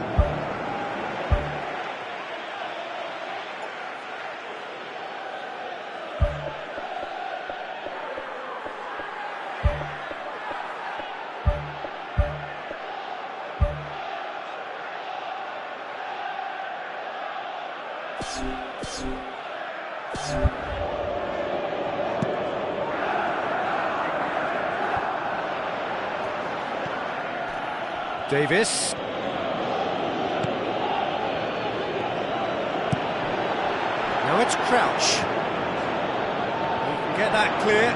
Davis. Now it's Crouch. He can get that clear.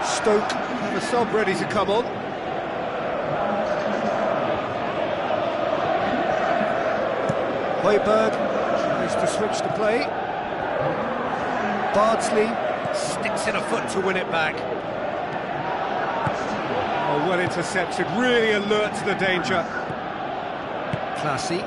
Stoke have a sub ready to come on. Højbjerg tries to switch the play. Bardsley sticks in a foot to win it back. Oh, well intercepted, really alert to the danger. Classy.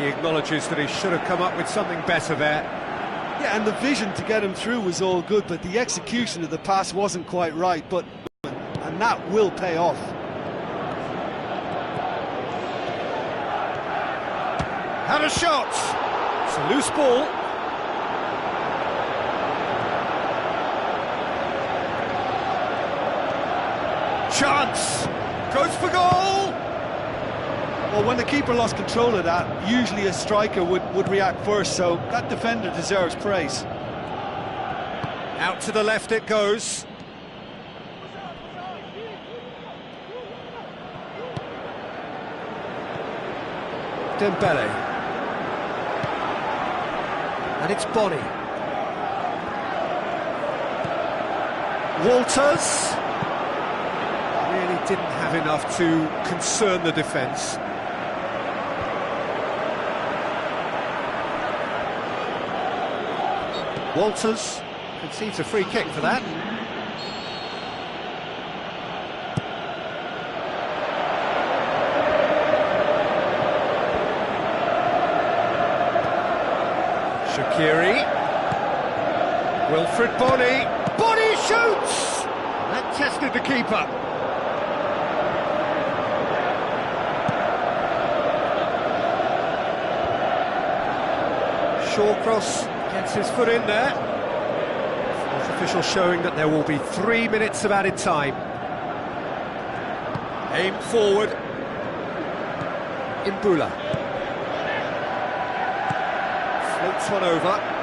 He acknowledges that he should have come up with something better there. Yeah, and the vision to get him through was all good, but the execution of the pass wasn't quite right, and that will pay off. Had a shot! It's a loose ball. Chance! Goes for goal! Well, when the keeper lost control of that, usually a striker would react first, so that defender deserves praise. Out to the left it goes. Dembele. And it's Bonney. Walters. didn't have enough to concern the defence. Walters concedes a free kick for that. Shaqiri, Wilfred Bony shoots! That tested the keeper. Shawcross gets his foot in there. Fourth official showing that there will be 3 minutes of added time. Aim forward. Imbula. Floats one over.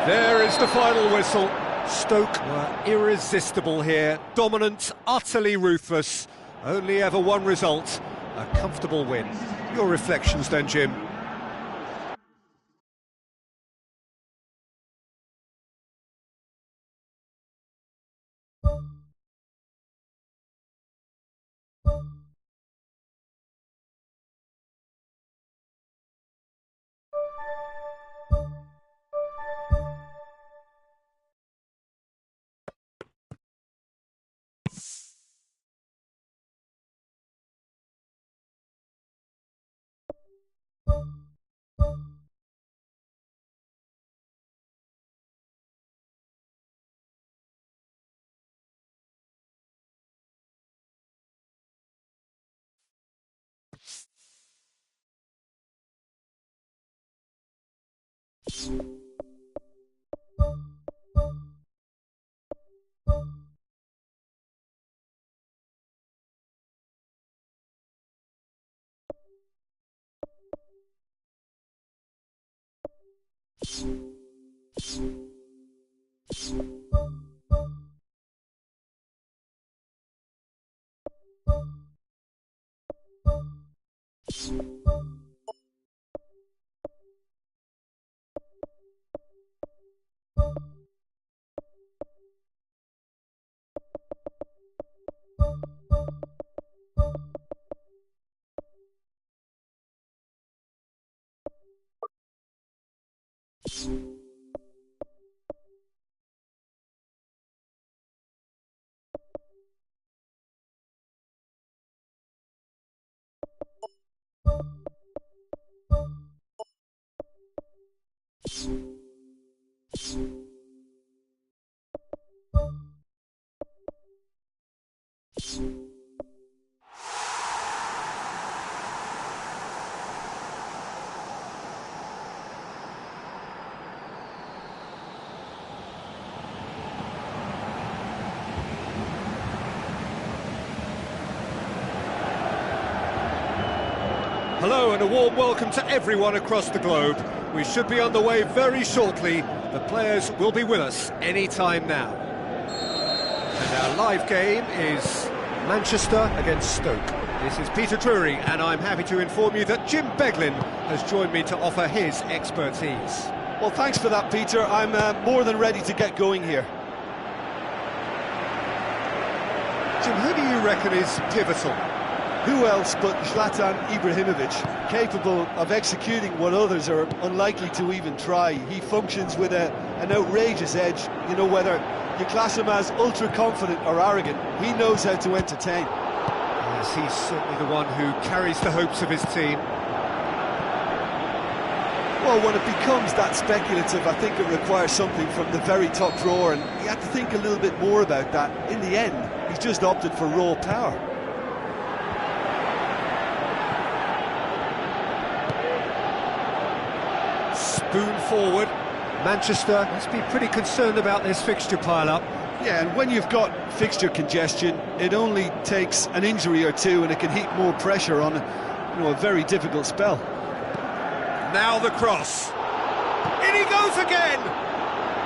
There is the final whistle. Stoke were irresistible here. Dominant, utterly ruthless. Only ever one result. A comfortable win. Your reflections then, Jim? Hello and a warm welcome to everyone across the globe. We should be on the way very shortly. The players will be with us any time now. And our live game is Manchester against Stoke. This is Peter Drury, and I'm happy to inform you that Jim Beglin has joined me to offer his expertise. Well, thanks for that, Peter. I'm more than ready to get going here. Jim, who do you reckon is pivotal? Who else but Zlatan Ibrahimovic, capable of executing what others are unlikely to even try. He functions with an outrageous edge. You know, whether you class him as ultra-confident or arrogant, he knows how to entertain. Yes, he's certainly the one who carries the hopes of his team. Well, when it becomes that speculative, I think it requires something from the very top drawer, and you have to think a little bit more about that. In the end, he's just opted for raw power. Spoon forward. Manchester must be pretty concerned about this fixture pile-up. Yeah, and when you've got fixture congestion, it only takes an injury or two and it can heap more pressure on, a very difficult spell. Now the cross. In he goes again!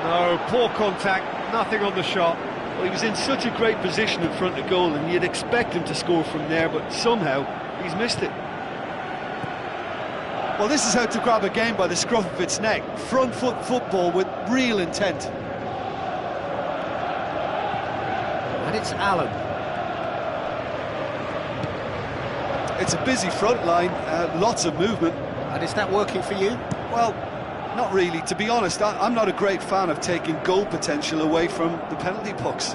No, poor contact, nothing on the shot. Well, he was in such a great position in front of goal and you'd expect him to score from there, but somehow he's missed it. Well, this is how to grab a game by the scruff of its neck. Front foot football with real intent. And it's Allen. It's a busy front line, lots of movement. And is that working for you? Well, not really. To be honest, I'm not a great fan of taking goal potential away from the penalty box.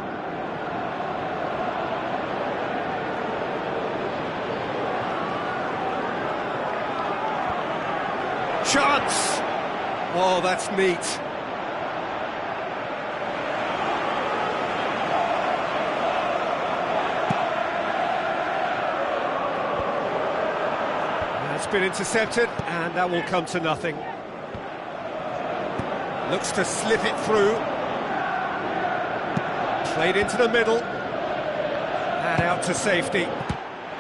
Chance! Oh, that's neat. That's been intercepted, and that will come to nothing. Looks to slip it through. Played into the middle. And out to safety.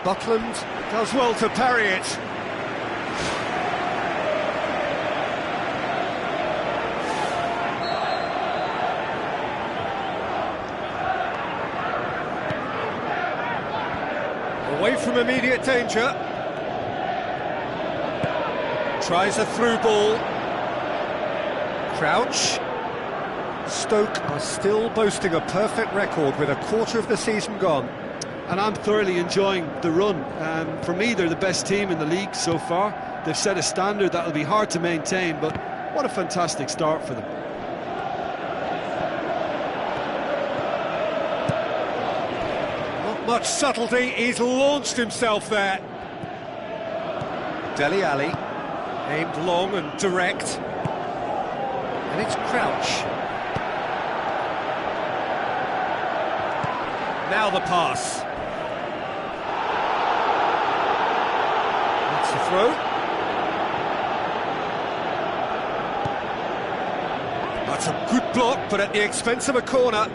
Buckland does well to parry it. Away from immediate danger. Tries a through ball. Crouch. Stoke are still boasting a perfect record with a quarter of the season gone. And I'm thoroughly enjoying the run. For me, they're the best team in the league so far. They've set a standard that'll be hard to maintain, but what a fantastic start for them. Not much subtlety, he's launched himself there. Dele Alli. Aimed long and direct. And it's Crouch. Now the pass. That's the throw. That's a good block, but at the expense of a corner.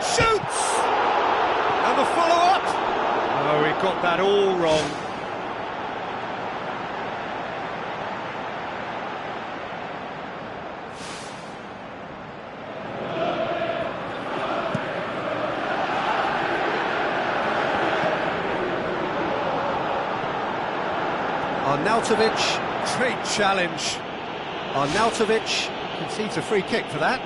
Shoots! And the follow-up! Oh, he got that all wrong. Arnautovic, great challenge. Arnautovic conceives a free kick for that.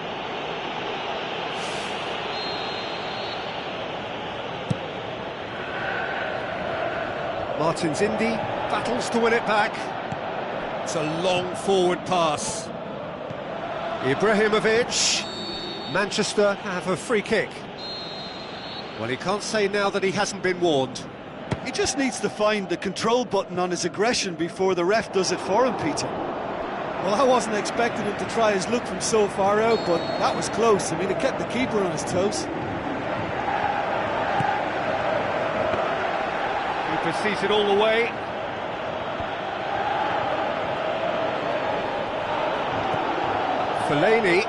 Martins Indi battles to win it back. It's a long forward pass. Ibrahimovic. Manchester have a free kick. Well, he can't say now that he hasn't been warned. He just needs to find the control button on his aggression before the ref does it for him, Peter. Well, I wasn't expecting him to try his luck from so far out, but that was close. I mean, it kept the keeper on his toes. Keeper sees it all the way. Fellaini.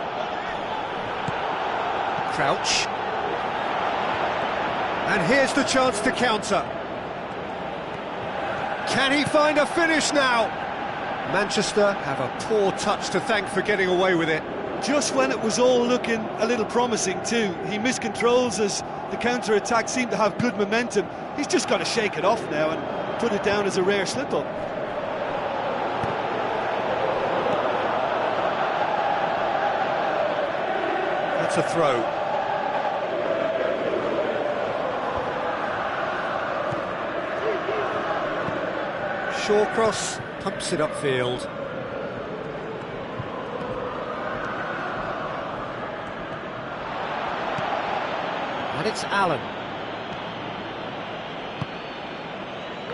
Crouch. And here's the chance to counter. Can he find a finish now? Manchester have a poor touch to thank for getting away with it. Just when it was all looking a little promising too. He miscontrols as the counter-attack seemed to have good momentum. He's just got to shake it off now and put it down as a rare slip-up. That's a throw. Shawcross pumps it upfield. And it's Allen.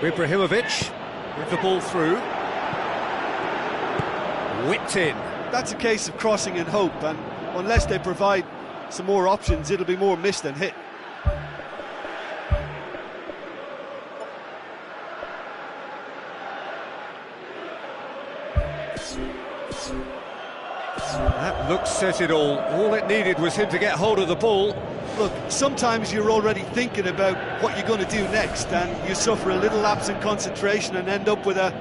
Ibrahimovic with the ball through. Whipped in. That's a case of crossing in hope, and unless they provide some more options, it'll be more miss than hit. That look says it all. All it needed was him to get hold of the ball. Look, sometimes you're already thinking about what you're going to do next, and you suffer a little lapse in concentration and end up with a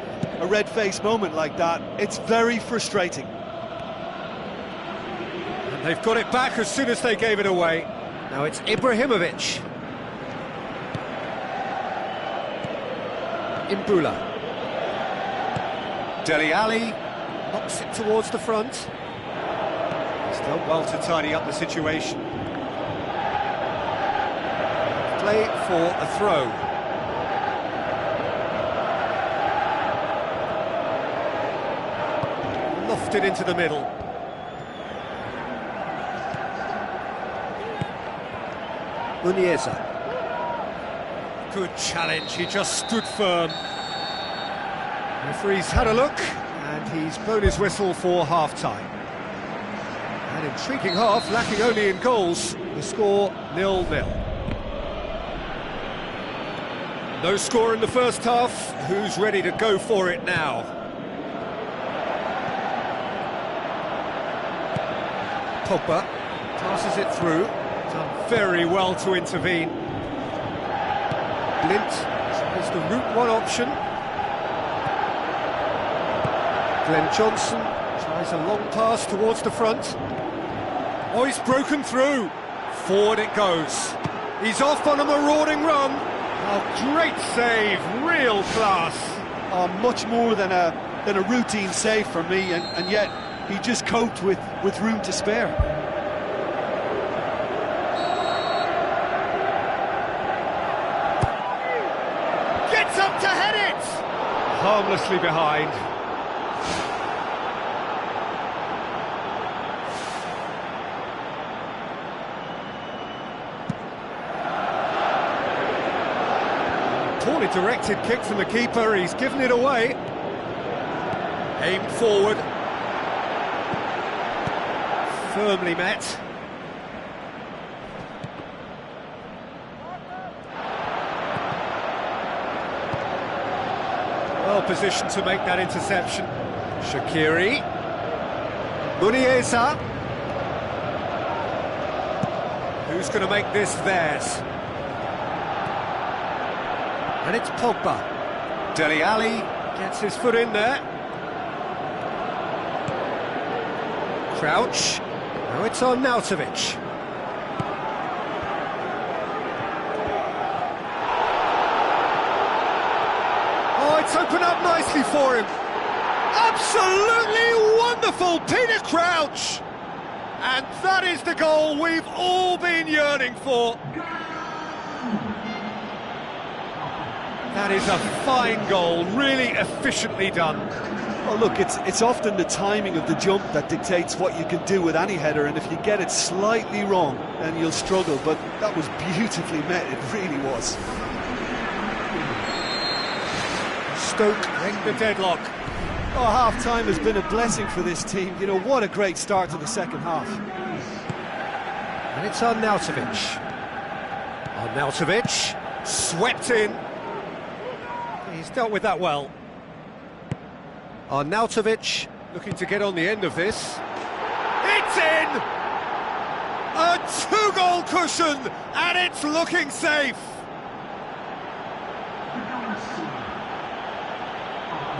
red-faced moment like that. It's very frustrating. And they've got it back as soon as they gave it away. Now it's Ibrahimovic. Imbula. Dele Alli. Knocks it towards the front. He's done well to tidy up the situation. Play for a throw. Lofted into the middle. Muniesa. Good challenge, he just stood firm. Referee's had a look, and he's blown his whistle for half-time. An intriguing half, lacking only in goals. The score 0-0. No score in the first half. Who's ready to go for it now? Pogba passes it through. Done very well to intervene. Blind is the route one option. Glenn Johnson tries a long pass towards the front. Oh, he's broken through. Forward it goes. He's off on a marauding run. Oh, great save, real class. Oh, much more than a routine save for me, and yet he just coped with room to spare. Gets up to head it! Harmlessly behind. Poorly directed kick from the keeper, he's given it away. Aimed forward. Firmly met. Well positioned to make that interception. Shaqiri. Muniesa. Who's going to make this theirs? And it's Pogba. Dele Alli. Gets his foot in there. Crouch. Now it's on Arnautovic. Oh, it's opened up nicely for him. Absolutely wonderful, Peter Crouch. And that is the goal we've all been yearning for. That is a fine goal, really efficiently done. Well, look, it's often the timing of the jump that dictates what you can do with any header, and if you get it slightly wrong, then you'll struggle, but that was beautifully met, it really was. Stoke break the deadlock. Oh, half-time has been a blessing for this team. You know, what a great start to the second half. And it's Arnautovic. Arnautovic, swept in. He's dealt with that well. Arnautovic looking to get on the end of this. It's in! A two-goal cushion, and it's looking safe.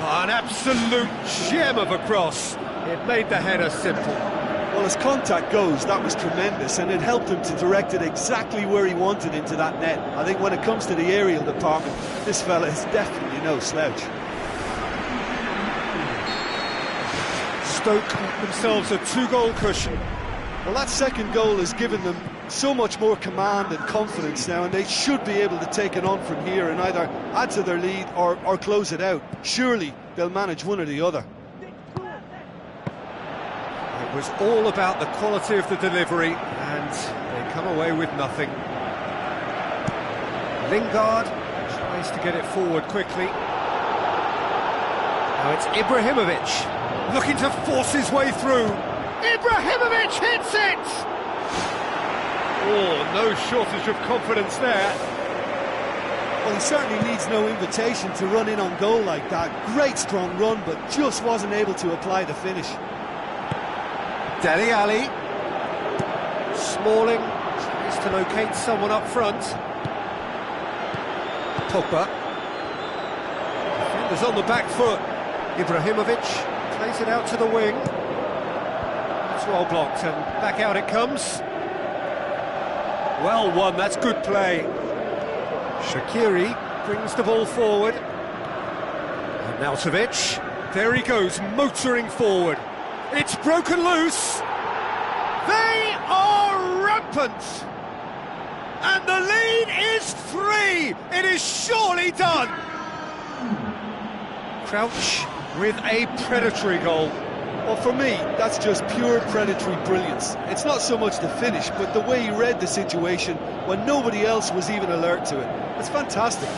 An absolute gem of a cross. It made the header simple. Well, as contact goes, that was tremendous, and it helped him to direct it exactly where he wanted into that net. I think when it comes to the aerial department, this fella is definitely no slouch. Stoke themselves a two-goal cushion. Well, that second goal has given them so much more command and confidence now, and they should be able to take it on from here and either add to their lead or close it out. Surely they'll manage one or the other. It was all about the quality of the delivery, and they come away with nothing. Lingard tries to get it forward quickly. Now it's Ibrahimovic, looking to force his way through. Ibrahimovic hits it! Oh, no shortage of confidence there. Well, he certainly needs no invitation to run in on goal like that. Great strong run, but just wasn't able to apply the finish. Dele Alli. Smalling tries to locate someone up front. Pogba. Defenders on the back foot. Ibrahimovic plays it out to the wing. It's well blocked, and back out it comes. Well won, that's good play. Shaqiri brings the ball forward. Arnautovic, there he goes, motoring forward. It's broken loose. They are rampant. And the lead is 3. It is surely done. Crouch with a predatory goal. Well, for me, that's just pure predatory brilliance. It's not so much the finish, but the way he read the situation when nobody else was even alert to it. It's fantastic.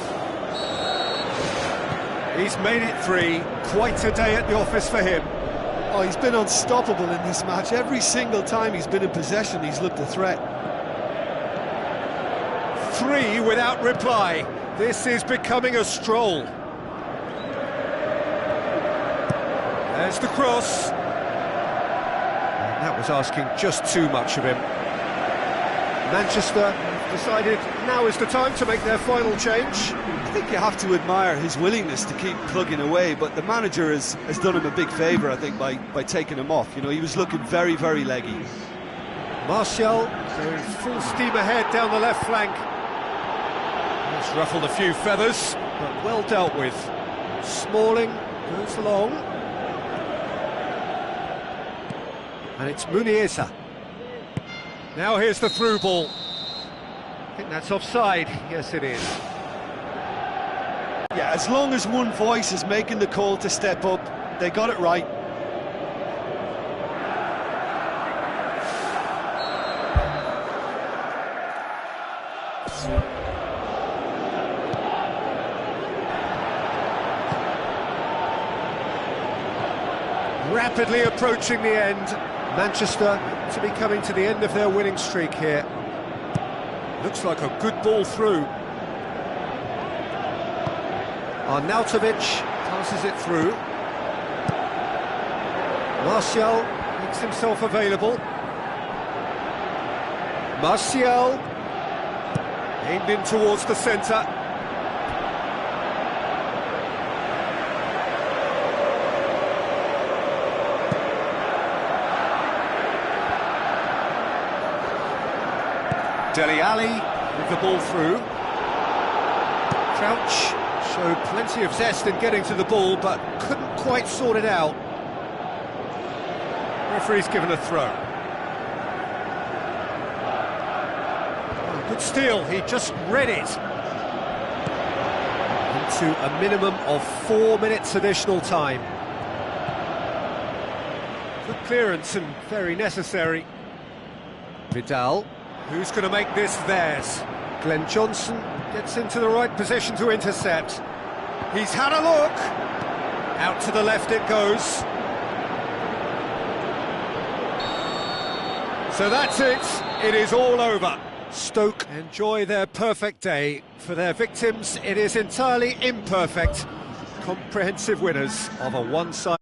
He's made it 3. Quite a day at the office for him. Oh, he's been unstoppable in this match. Every single time he's been in possession, he's looked a threat. 3 without reply. This is becoming a stroll. There's the cross. And that was asking just too much of him. Manchester decided now is the time to make their final change. I think you have to admire his willingness to keep plugging away, but the manager has done him a big favour, I think, by taking him off. You know, he was looking very, very leggy. Martial going full steam ahead down the left flank. It's ruffled a few feathers, but well dealt with. Smalling goes along. And it's Muniesa. Now here's the through ball. I think that's offside. Yes, it is. Yeah, as long as one voice is making the call to step up, they got it right. Rapidly approaching the end. Manchester to be coming to the end of their winning streak here. Looks like a good ball through. Arnautovic passes it through. Martial makes himself available. Martial aimed in towards the centre. Dele Alli With the ball through. Crouch showed plenty of zest in getting to the ball, but couldn't quite sort it out. Referee's given a throw. Oh, good steal, he just read it. Into a minimum of 4 minutes additional time. Good clearance and very necessary. Vidal. Who's going to make this theirs? Glenn Johnson gets into the right position to intercept. He's had a look. Out to the left it goes. So that's it. It is all over. Stoke enjoy their perfect day. For their victims, it is entirely imperfect. Comprehensive winners of a one-sided